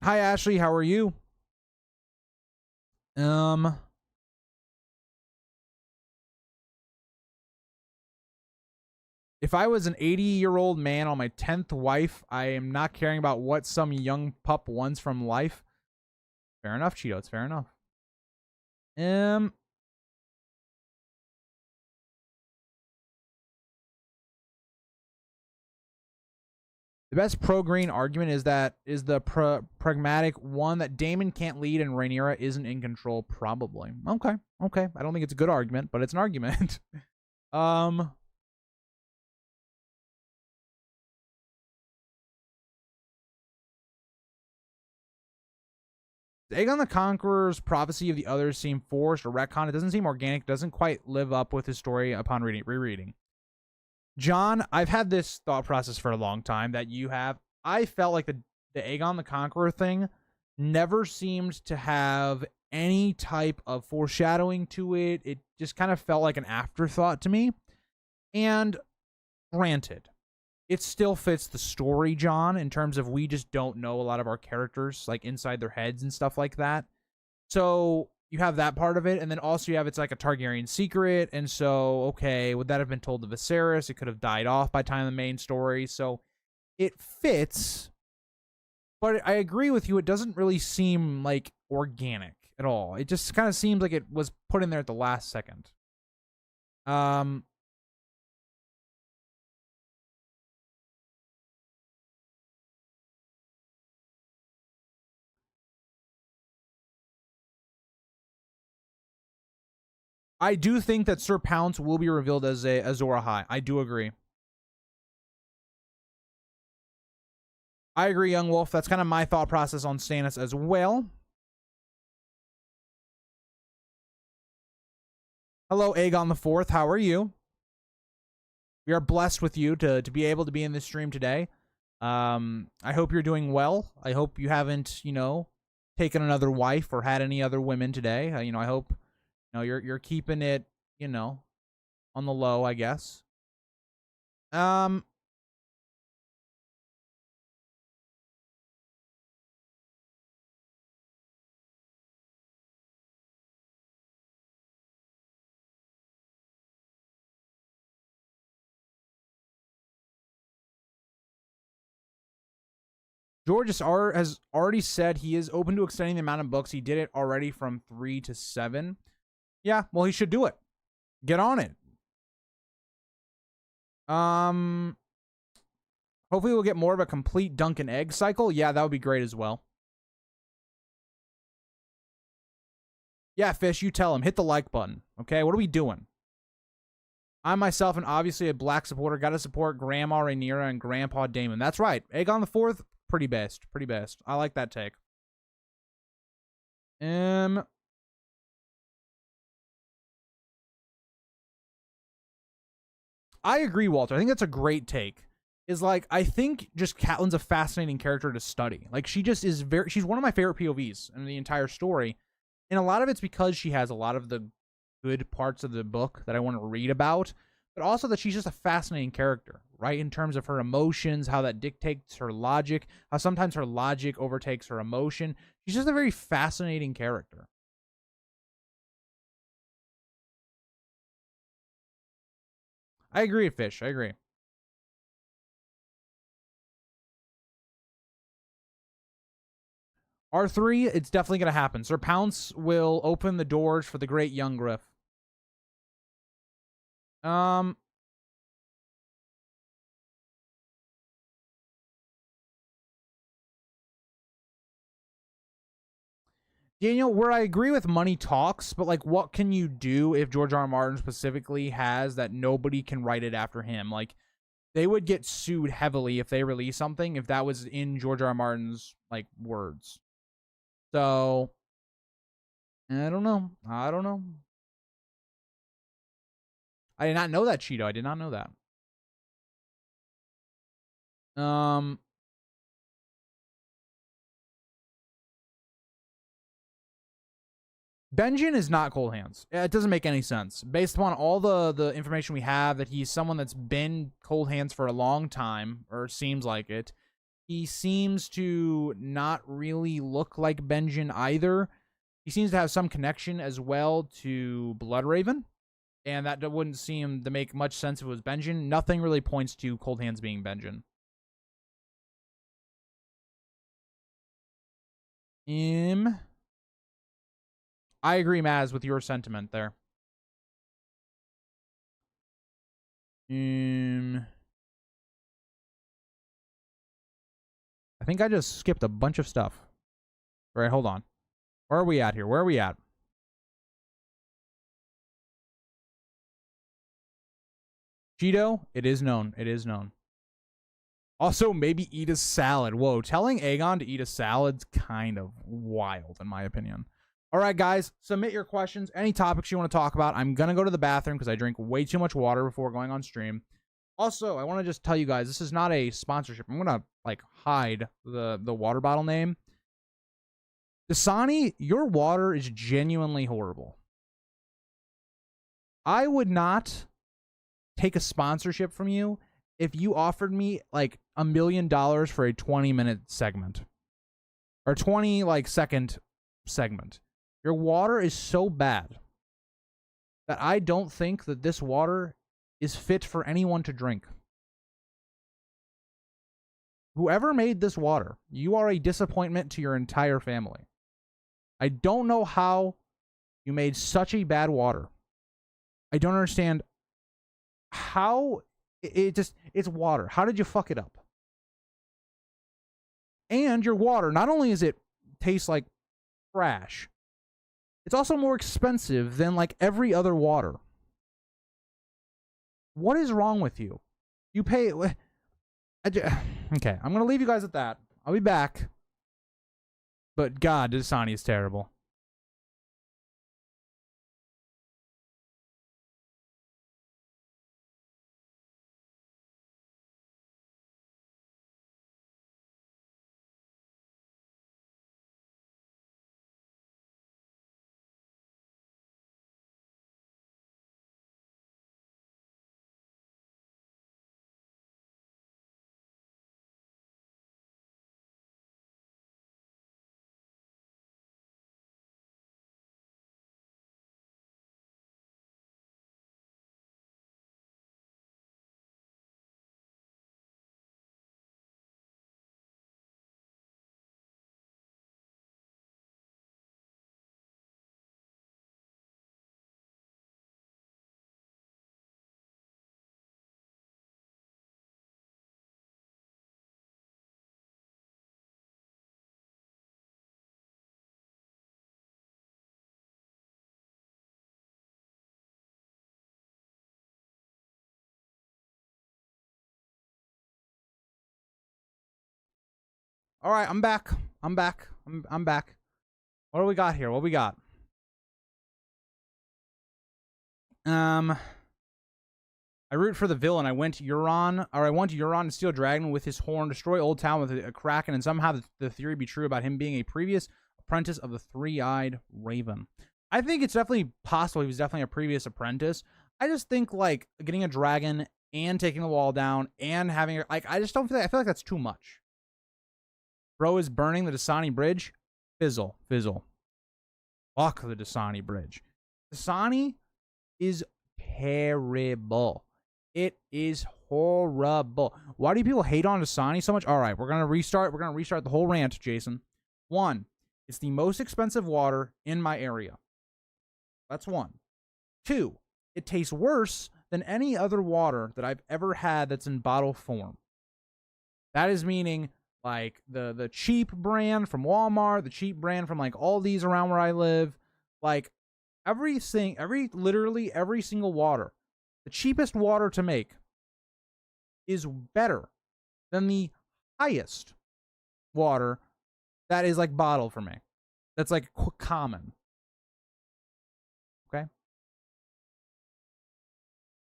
Hi, Ashley. How are you? If I was an 80-year-old man on my 10th wife, I am not caring about what some young pup wants from life. Fair enough, Cheeto. It's fair enough. The best pro-green argument is the pragmatic one that Daemon can't lead and Rhaenyra isn't in control, probably. Okay. I don't think it's a good argument, but it's an argument. Aegon the Conqueror's prophecy of the others seem forced or retcon. It doesn't seem organic. Doesn't quite live up with his story upon rereading. John, I've had this thought process for a long time that you have. I felt like the Aegon the Conqueror thing never seemed to have any type of foreshadowing to it. It just kind of felt like an afterthought to me. And granted, it still fits the story, John, in terms of we just don't know a lot of our characters, like inside their heads and stuff like that. So you have that part of it, and then also you have it's like a Targaryen secret, and so okay, would that have been told to Viserys? It could have died off by time of the main story, so it fits. But I agree with you, it doesn't really seem like organic at all. It just kind of seems like it was put in there at the last second. I do think that Sir Pounce will be revealed as a Azor Ahai. I do agree. I agree, Young Wolf. That's kind of my thought process on Stannis as well. Hello, Aegon the Fourth. How are you? We are blessed with you to be able to be in this stream today. I hope you're doing well. I hope you haven't, taken another wife or had any other women today. I hope, you're keeping it, on the low, I guess. George has already said he is open to extending the amount of books. He did it already from 3 to 7. Yeah, well, he should do it. Get on it. Hopefully we'll get more of a complete Dunk and Egg cycle. Yeah, that would be great as well. Yeah, Fish, you tell him. Hit the like button. Okay, what are we doing? I myself am obviously a black supporter. Got to support Grandma Rhaenyra and Grandpa Daemon. That's right. Aegon the Fourth, pretty best. Pretty best. I like that take. I agree, Walter. I think that's a great take. Is like, I think just Catelyn's a fascinating character to study. Like, she just is she's one of my favorite POVs in the entire story. And a lot of it's because she has a lot of the good parts of the book that I want to read about, but also that she's just a fascinating character, right? In terms of her emotions, how that dictates her logic, how sometimes her logic overtakes her emotion. She's just a very fascinating character. I agree, Fish. I agree. R3, it's definitely going to happen. Sir Pounce will open the doors for the great young Griff. Daniel, where I agree with money talks, but like, what can you do if George R. R. Martin specifically has that nobody can write it after him? Like, they would get sued heavily if they release something if that was in George R. R. Martin's like words. So I don't know. I did not know that, Cheeto. I did not know that. Benjen is not cold hands. It doesn't make any sense. Based upon all the information we have, that he's someone that's been cold hands for a long time, or seems like it. He seems to not really look like Benjen either. He seems to have some connection as well to Bloodraven, and that wouldn't seem to make much sense if it was Benjen. Nothing really points to cold hands being Benjen. I agree, Maz, with your sentiment there. I think I just skipped a bunch of stuff. All right, hold on. Where are we at here? Where are we at? Cheeto, it is known. It is known. Also, maybe eat a salad. Whoa, telling Aegon to eat a salad's kind of wild, in my opinion. All right, guys, submit your questions, any topics you want to talk about. I'm going to go to the bathroom because I drink way too much water before going on stream. Also, I want to just tell you guys, this is not a sponsorship. I'm going to, like, hide the water bottle name. Dasani, your water is genuinely horrible. I would not take a sponsorship from you if you offered me, like, $1 million for a 20-minute segment. Or 20, like, second segment. Your water is so bad that I don't think that this water is fit for anyone to drink. Whoever made this water, you are a disappointment to your entire family. I don't know how you made such a bad water. I don't understand how it's water. How did you fuck it up? And your water, not only is it taste like trash, it's also more expensive than like every other water. What is wrong with you? You pay... Okay, I'm going to leave you guys at that. I'll be back. But God, Dasani is terrible. All right, I'm back. I'm back. I'm back. What do we got here? What we got? I root for the villain. I want Euron to steal Dragon with his horn, destroy Old Town with a Kraken, and somehow the theory be true about him being a previous apprentice of the Three-Eyed Raven. I think it's definitely possible he was definitely a previous apprentice. I just think, like, getting a dragon and taking the wall down and having, like, I just don't feel like, I feel like that's too much. Bro is burning the Dasani Bridge. Fizzle. Fuck the Dasani Bridge. Dasani is terrible. It is horrible. Why do people hate on Dasani so much? All right, we're going to restart. We're going to restart the whole rant, Jason. 1, it's the most expensive water in my area. That's 1. 2, it tastes worse than any other water that I've ever had that's in bottle form. That is meaning like the cheap brand from Walmart, the cheap brand from like all these around where I live, like literally every single water, the cheapest water to make is better than the highest water that is like bottled for me. That's like common. Okay?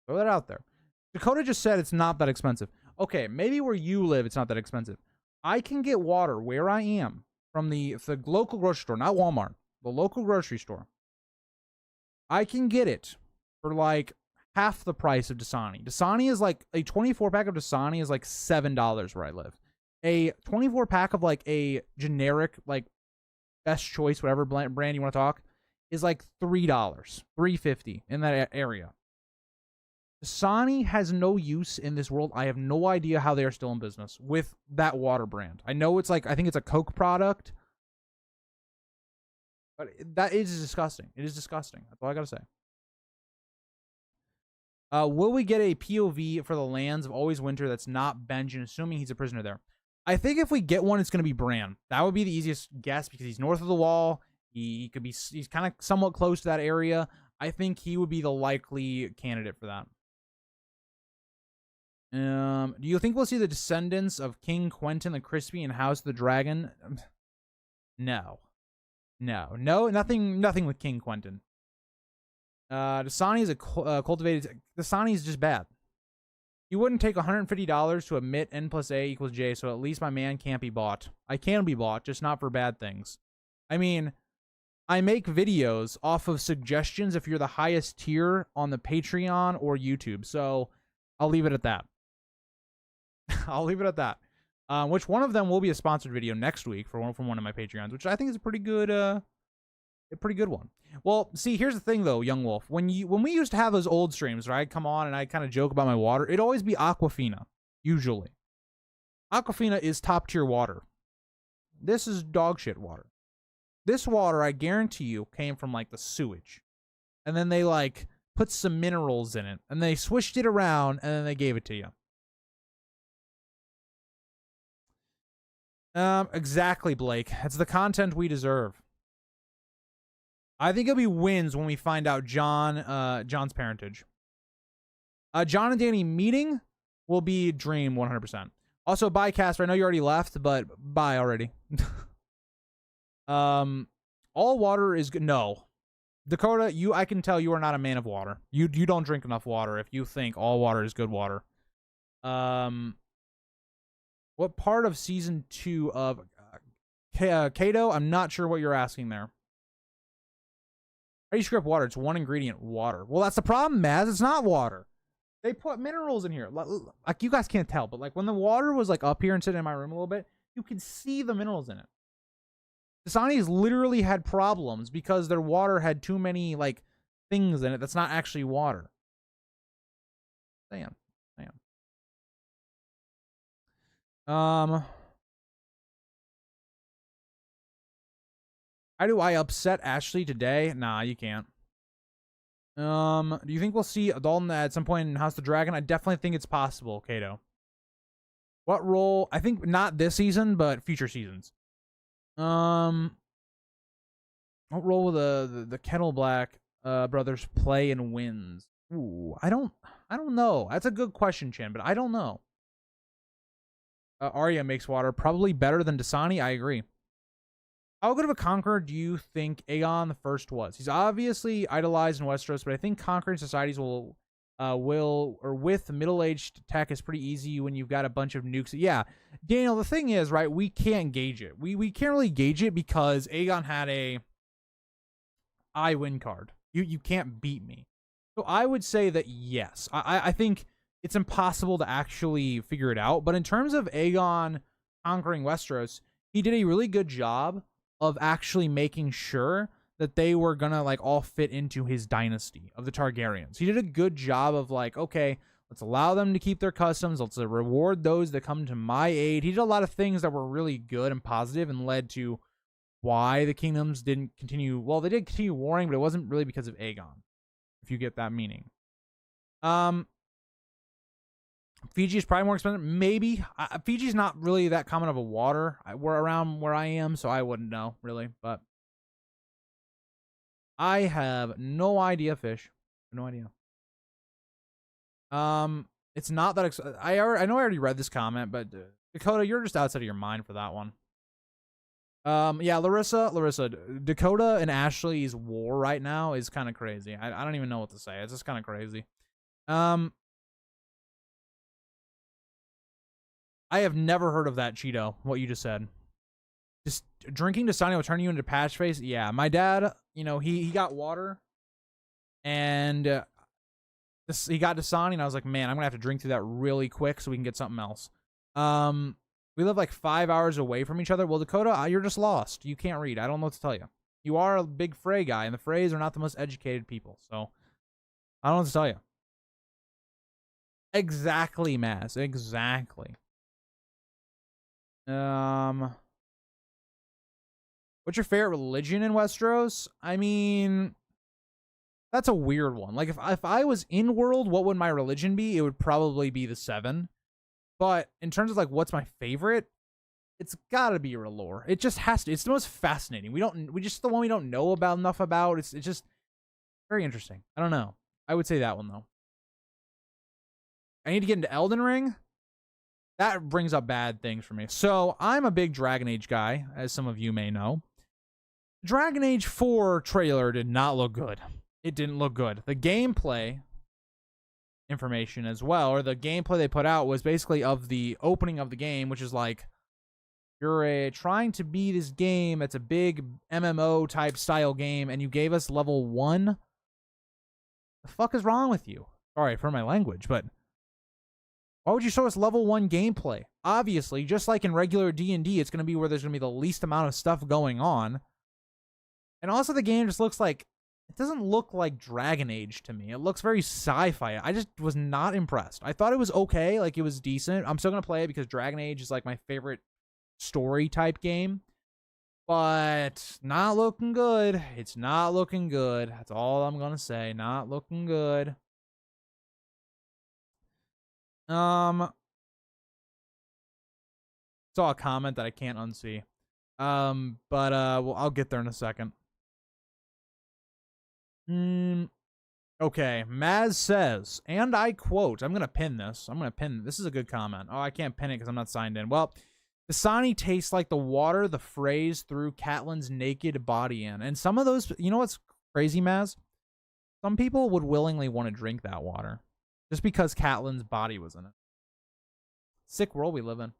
Throw that out there. Dakota just said it's not that expensive. Okay, maybe where you live it's not that expensive. I can get water where I am from the local grocery store, not Walmart, the local grocery store. I can get it for like half the price of Dasani. Dasani is like a 24 pack of Dasani is like $7 where I live. A 24 pack of like a generic, like best choice, whatever brand you want to talk, is like $3, $3.50 in that area. Dasani has no use in this world. I have no idea how they are still in business with that water brand. I know it's like, I think it's a Coke product, but that is disgusting. It is disgusting. That's all I gotta say. Will we get a POV for the lands of Always Winter that's not Benjen, assuming he's a prisoner there? I think if we get one, it's going to be Bran. That would be the easiest guess because he's north of the wall. He's kind of somewhat close to that area. I think he would be the likely candidate for that. Do you think we'll see the descendants of King Quentin the Crispy and House of the Dragon? No, nothing with King Quentin. Dasani is a cultivated. Dasani is just bad. You wouldn't take $150 to admit N plus A equals J, so at least my man can't be bought. I can be bought, just not for bad things. I mean, I make videos off of suggestions if you're the highest tier on the Patreon or YouTube, so I'll leave it at that. I'll leave it at that. Which one of them will be a sponsored video next week from one of my Patreons, which I think is a pretty good A pretty good one. Well, see, here's the thing though, Young Wolf. When we used to have those old streams where I'd come on and I'd kind of joke about my water, it'd always be Aquafina, usually. Aquafina is top tier water. This is dog shit water. This water, I guarantee you, came from like the sewage. And then they like put some minerals in it and they swished it around and then they gave it to you. Exactly, Blake. That's the content we deserve. I think it'll be wins when we find out John's parentage. John and Danny meeting will be dream 100%. Also, bye, Casper. I know you already left, but bye already. All water is good. No. Dakota, I can tell you are not a man of water. You don't drink enough water if you think all water is good water. What part of season 2 of Kato? I'm not sure what you're asking there. How do you screw up water? It's one ingredient, water. Well, that's the problem, Maz. It's not water. They put minerals in here. Like, you guys can't tell, but like when the water was like up here and sitting in my room a little bit, you could see the minerals in it. Dasani's literally had problems because their water had too many like things in it that's not actually water. Damn. How do I upset Ashley today? Nah, you can't. Do you think we'll see Dalton at some point in House of the Dragon? I definitely think it's possible, Kato. What role? I think not this season, but future seasons. What role will the Kettle Black brothers play in Wins? Ooh, I don't know. That's a good question, Chin, but I don't know. Arya makes water probably better than Dasani. I agree. How good of a conqueror do you think Aegon the First was? He's obviously idolized in Westeros, but I think conquering societies with middle-aged tech is pretty easy when you've got a bunch of nukes. Yeah, Daniel, the thing is, right, we can't gauge it. We can't really gauge it because Aegon had a I win card. You can't beat me. So I would say that yes. I think it's impossible to actually figure it out. But in terms of Aegon conquering Westeros, he did a really good job of actually making sure that they were gonna like all fit into his dynasty of the Targaryens. He did a good job of like, okay, let's allow them to keep their customs. Let's reward those that come to my aid. He did a lot of things that were really good and positive and led to why the kingdoms didn't continue. Well, they did continue warring, but it wasn't really because of Aegon, if you get that meaning. Fiji is probably more expensive. Maybe. Fiji's not really that common of a water. We're around where I am, so I wouldn't know, really. But I have no idea, Fish. No idea. It's not that... I know I already read this comment, but Dakota, you're just outside of your mind for that one. Yeah, Larissa, Dakota and Ashley's war right now is kind of crazy. I don't even know what to say. It's just kind of crazy. I have never heard of that, Cheeto, what you just said. Just drinking Dasani will turn you into patch face? Yeah, my dad, you know, he got water, and he got Dasani, and I was like, man, I'm going to have to drink through that really quick so we can get something else. We live like 5 hours away from each other. Well, Dakota, you're just lost. You can't read. I don't know what to tell you. You are a big Frey guy, and the Freys are not the most educated people, so I don't know what to tell you. Exactly, Maz. Exactly. What's your favorite religion in Westeros? I mean, that's a weird one. Like, if I was in world, what would my religion be? It would probably be the Seven. But in terms of like what's my favorite, it's gotta be R'hllor. It just has to. It's the most fascinating. We just the one we don't know about enough about. It's just very interesting. I don't know. I would say that one though. I need to get into Elden Ring. That brings up bad things for me. So I'm a big Dragon Age guy, as some of you may know. Dragon Age 4 trailer did not look good. It didn't look good. The gameplay information as well, or the gameplay they put out, was basically of the opening of the game, which is like, you're trying to beat this game that's a big MMO type style game, and you gave us level 1? The fuck is wrong with you? Sorry for my language, but why would you show us level 1 gameplay? Obviously, just like in regular D&D, it's going to be where there's going to be the least amount of stuff going on. And also the game just looks like, it doesn't look like Dragon Age to me. It looks very sci-fi. I just was not impressed. I thought it was okay, like it was decent. I'm still gonna play it because Dragon Age is like my favorite story type game. But not looking good. It's not looking good. That's all I'm gonna say. Not looking good. Saw a comment that I can't unsee. Well, I'll get there in a second. Okay, Maz says, and I quote, I'm gonna pin this. This is a good comment. Oh, I can't pin it because I'm not signed in. Well, Dasani tastes like the water the phrase threw Catelyn's naked body in. And some of those, you know what's crazy, Maz? Some people would willingly want to drink that water just because Catelyn's body was in it. Sick world we live in.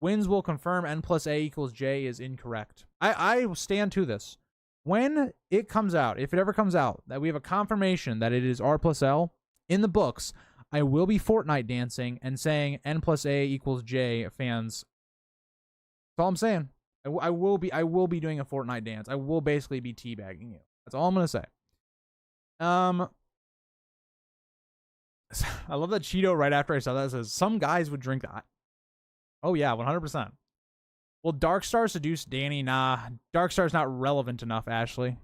Wins will confirm N plus A equals J is incorrect. I stand to this. When it comes out, if it ever comes out, that we have a confirmation that it is R plus L in the books, I will be Fortnite dancing and saying N plus A equals J, fans. That's all I'm saying. I will be doing a Fortnite dance. I will basically be teabagging you. That's all I'm gonna say. I love that Cheeto right after I saw that says some guys would drink that. Oh yeah, 100%. Will Darkstar seduce Danny? Nah, Darkstar's not relevant enough, Ashley.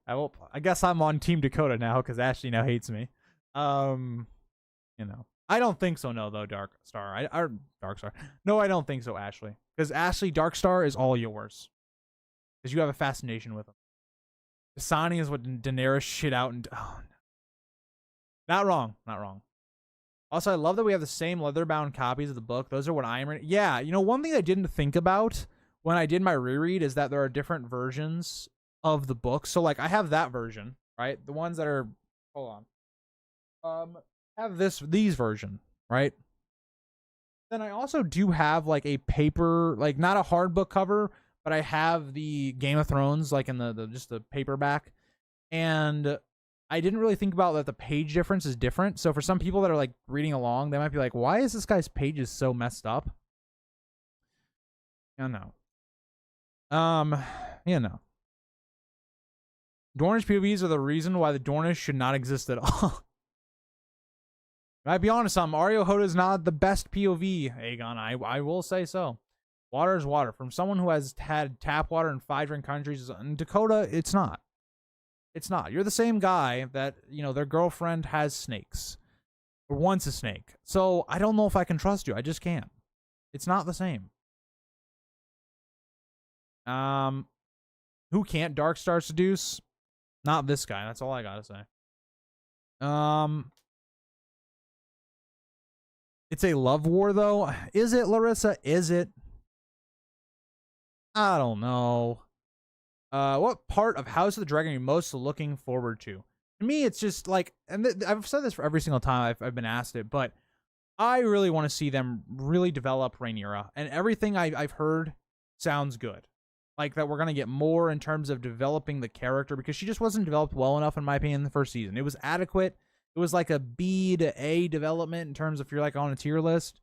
I guess I'm on Team Dakota now because Ashley now hates me. You know. I don't think so, no, though, Darkstar. Darkstar. No, I don't think so, Ashley. Because Ashley, Darkstar is all yours. Because you have a fascination with him. Dasani is what Daenerys shit out and... Oh, no. Not wrong. Not wrong. Also, I love that we have the same leather-bound copies of the book. Those are what I'm reading. Yeah, you know, one thing I didn't think about when I did my reread is that there are different versions of the book. So, like, I have that version, right? The ones that are... Hold on. Have these version, right? Then I also do have, like, a paper... Like, not a hard book cover, but I have the Game of Thrones, like, in the just the paperback. And... I didn't really think about that the page difference is different. So for some people that are like reading along, they might be like, why is this guy's pages so messed up? I don't know. You know. Dornish POVs are the reason why the Dornish should not exist at all. I'll be honest, Mario Hoda is not the best POV, Aegon. I will say so. Water is water. From someone who has had tap water in 5 different countries, in Dakota, it's not. It's not. You're the same guy that, you know, their girlfriend has snakes. Or wants a snake. So, I don't know if I can trust you. I just can't. It's not the same. Who can't Darkstar seduce? Not this guy. That's all I gotta say. It's a love war, though. Is it, Larissa? Is it? I don't know. What part of House of the Dragon are you most looking forward to? To me, it's just like, and I've said this for every single time I've been asked it, but I really want to see them really develop Rhaenyra, and everything I've heard sounds good. Like that we're gonna get more in terms of developing the character because she just wasn't developed well enough in my opinion in the first season. It was adequate. It was like a B to A development in terms of if you're like on a tier list.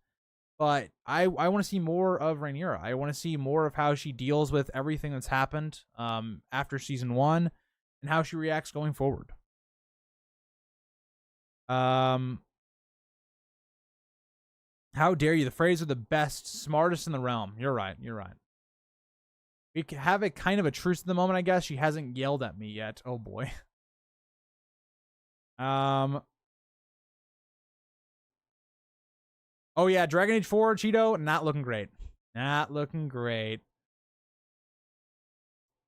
But I want to see more of Rhaenyra. I want to see more of how she deals with everything that's happened after season 1 and how she reacts going forward. How dare you? The phrase are the best, smartest in the realm. You're right. You're right. We have a kind of a truce at the moment, I guess. She hasn't yelled at me yet. Oh, boy. Oh, yeah, Dragon Age 4, Cheeto, not looking great. Not looking great.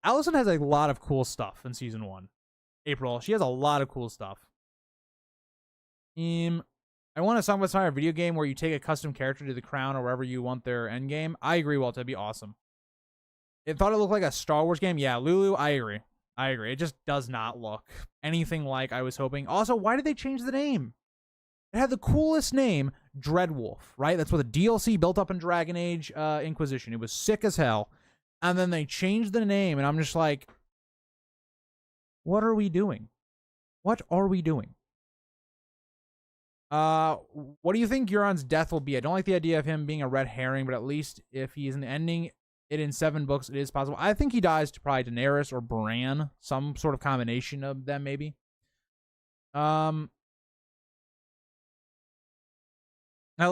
Allison has a lot of cool stuff in Season 1. April, she has a lot of cool stuff. I want a Song of Ice and Fire video game where you take a custom character to the crown or wherever you want their endgame. I agree, Walt. That'd be awesome. It thought it looked like a Star Wars game. Yeah, Lulu, I agree. I agree. It just does not look anything like I was hoping. Also, why did they change the name? It had the coolest name, Dreadwolf, right? That's what the DLC built up in Dragon Age Inquisition. It was sick as hell. And then they changed the name, and I'm just like, what are we doing? What are we doing? What do you think Euron's death will be? I don't like the idea of him being a red herring, but at least if he's ending it in 7 books, it is possible. I think he dies to probably Daenerys or Bran, some sort of combination of them, maybe. Oh,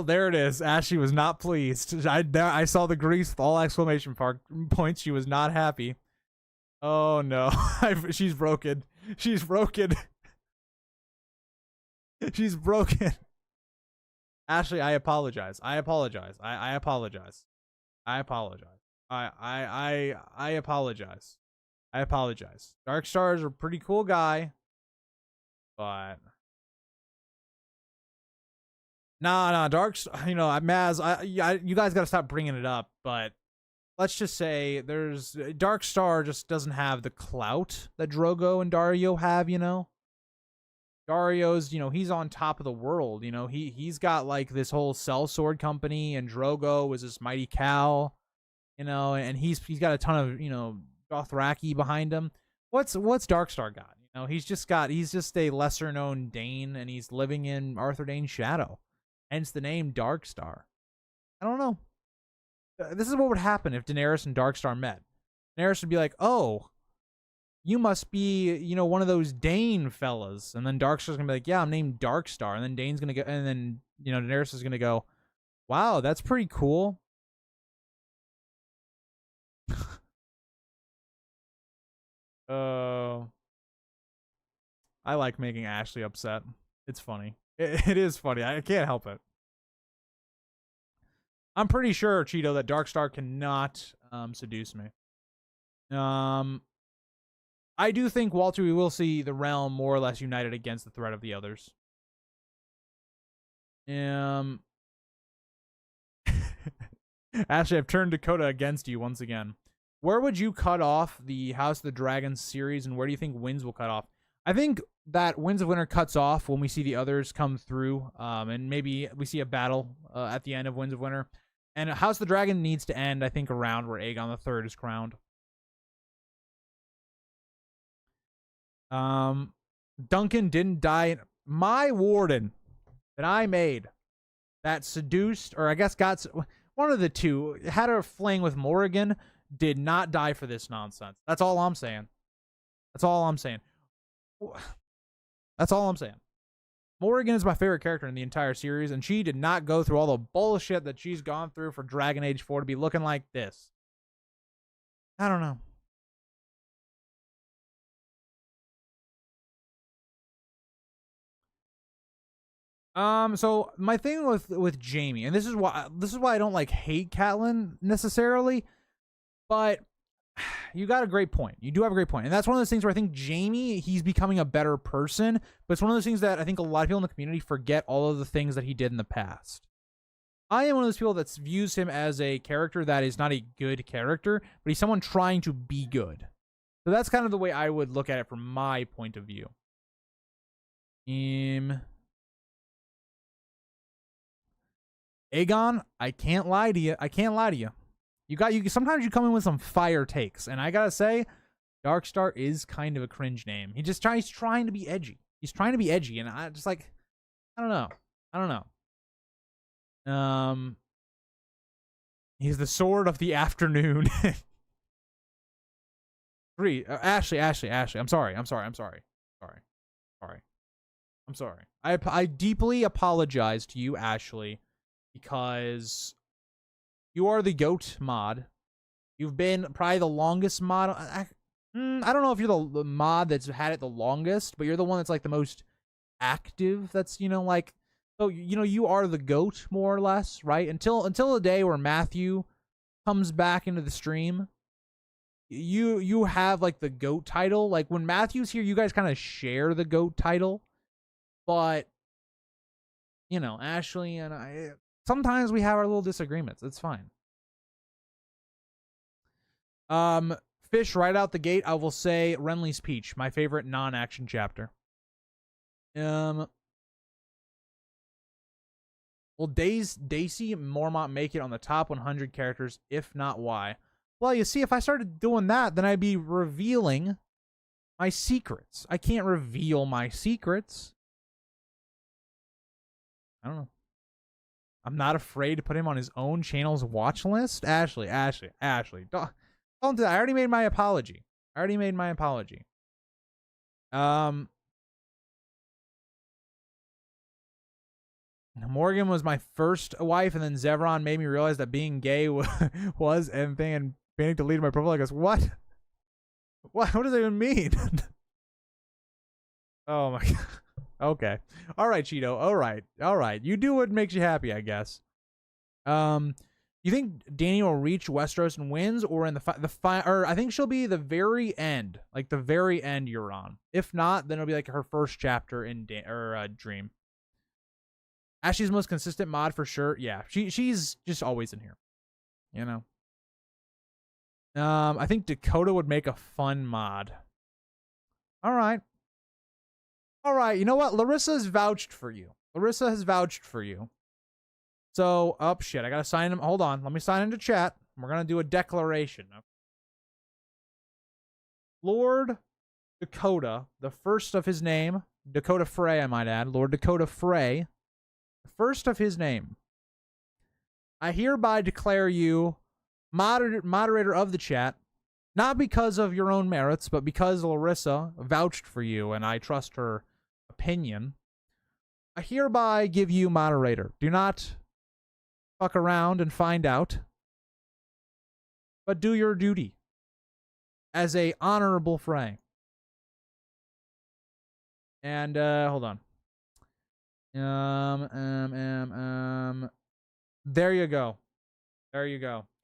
there it is. Ashley was not pleased. I saw the grease with all exclamation points. She was not happy. Oh no, she's broken. She's broken. She's broken. Ashley, I apologize. I apologize. I apologize. I apologize. I apologize. I apologize. Darkstar is a pretty cool guy, but nah, Darkstar. You know, Maz. You guys gotta stop bringing it up. But let's just say there's Darkstar just doesn't have the clout that Drogo and Dario have. You know. Dario's, you know, he's on top of the world. You know, he's got like this whole sellsword company, and Drogo was this mighty cow, you know, and he's got a ton of, you know, Dothraki behind him. What's Darkstar got? You know, he's just a lesser known Dane, and he's living in Arthur Dane's shadow. Hence the name Darkstar. I don't know. This is what would happen if Daenerys and Darkstar met. Daenerys would be like, "Oh, you must be, you know, one of those Dane fellas." And then Darkstar's gonna be like, "Yeah, I'm named Darkstar." And then Dane's gonna go, and then, you know, Daenerys is gonna go, "Wow, that's pretty cool." I like making Ashley upset. It's funny. It is funny. I can't help it. I'm pretty sure, Cheeto, that Darkstar cannot seduce me. I do think, Walter, we will see the realm more or less united against the threat of the others. Actually, I've turned Dakota against you once again. Where would you cut off the House of the Dragon series, and where do you think Winds will cut off? I think that Winds of Winter cuts off when we see the others come through, and maybe we see a battle at the end of Winds of Winter. And House of the Dragon needs to end, I think, around where Aegon III is crowned. Duncan didn't die. My warden that I made that seduced, or I guess got one of the two, had a fling with Morrigan, did not die for this nonsense. That's all I'm saying. That's all I'm saying. That's all I'm saying. Morrigan is my favorite character in the entire series, and she did not go through all the bullshit that she's gone through for Dragon Age 4 to be looking like this. I don't know. So my thing with Jaime, and this is why I don't like hate Catelyn necessarily, but you got a great point. You do have a great point. And that's one of those things where I think Jaime, he's becoming a better person, but it's one of those things that I think a lot of people in the community forget all of the things that he did in the past. I am one of those people that views him as a character that is not a good character, but he's someone trying to be good. So that's kind of the way I would look at it from my point of view. Aegon, I can't lie to you. Sometimes you come in with some fire takes, and I gotta say, Darkstar is kind of a cringe name. He's trying to be edgy. He's trying to be edgy, and I just like, I don't know. He's the sword of the afternoon. Ashley. I'm sorry. I deeply apologize to you, Ashley, because you are the GOAT mod. You've been probably the longest mod. I don't know if you're the mod that's had it the longest, but you're the one that's like the most active. That's, you know, like, so, you know, you are the GOAT more or less, right? Until the day where Matthew comes back into the stream, you have like the GOAT title. Like when Matthew's here, you guys kind of share the GOAT title, but you know, Ashley and I, sometimes we have our little disagreements. It's fine. Fish right out the gate, I will say Renly's Peach, my favorite non-action chapter. Will Daisy Mormont make it on the top 100 characters? If not, why? Well, you see, if I started doing that, then I'd be revealing my secrets. I can't reveal my secrets. I don't know. I'm not afraid to put him on his own channel's watch list. Ashley. Don't do that. I already made my apology. Morgan was my first wife, and then Zevron made me realize that being gay was anything, and banning deleted my profile. I guess what? What does that even mean? Oh my god. Okay. All right, Cheeto. All right. You do what makes you happy, I guess. You think Danny will reach Westeros and wins, or in or I think she'll be the very end, like the very end you're on. If not, then it'll be like her first chapter in Dream. Ashley's most consistent mod for sure. Yeah, she's just always in here, you know. I think Dakota would make a fun mod. All right. You know what? Larissa has vouched for you. So, oh shit, I gotta sign him. Hold on, let me sign into chat. We're gonna do a declaration. Lord Dakota, the first of his name, Dakota Frey, I might add. Lord Dakota Frey, the first of his name. I hereby declare you moderator of the chat, not because of your own merits, but because Larissa vouched for you and I trust her opinion. I hereby give you moderator. Do not fuck around and find out, but do your duty as a honorable Frey. And hold on. There you go.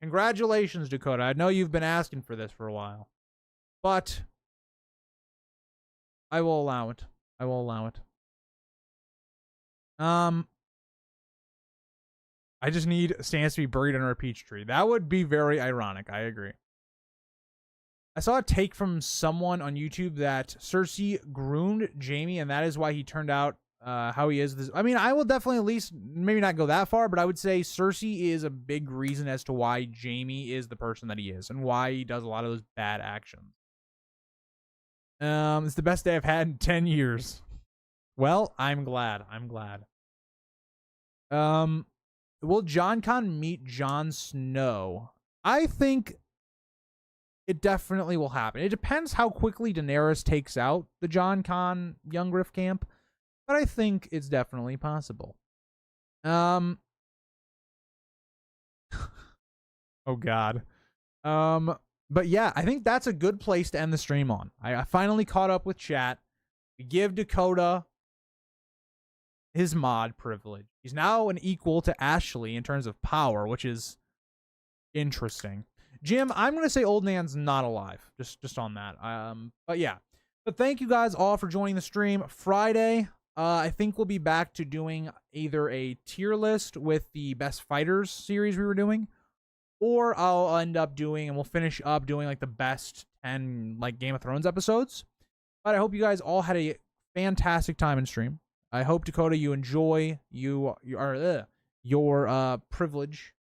Congratulations, Dakota. I know you've been asking for this for a while, but I will allow it. I just need Stance to be buried under a peach tree. That would be very ironic. I agree. I saw a take from someone on YouTube that Cersei groomed Jaime, and that is why he turned out how he is. I mean, I will definitely at least maybe not go that far, but I would say Cersei is a big reason as to why Jaime is the person that he is and why he does a lot of those bad actions. It's the best day I've had in 10 years. Well, I'm glad. Will Jon Con meet Jon Snow? I think it definitely will happen. It depends how quickly Daenerys takes out the Jon Con Young Griff camp, but I think it's definitely possible. Oh God. But yeah, I think that's a good place to end the stream on. I finally caught up with chat. We give Dakota his mod privilege. He's now an equal to Ashley in terms of power, which is interesting. Jim, I'm going to say Old Nan's not alive. Just on that. But yeah. But thank you guys all for joining the stream. Friday, I think we'll be back to doing either a tier list with the best fighters series we were doing, or I'll end up doing, and we'll finish up doing like the best 10 like Game of Thrones episodes. But I hope you guys all had a fantastic time in stream. I hope, Dakota, you enjoy your privilege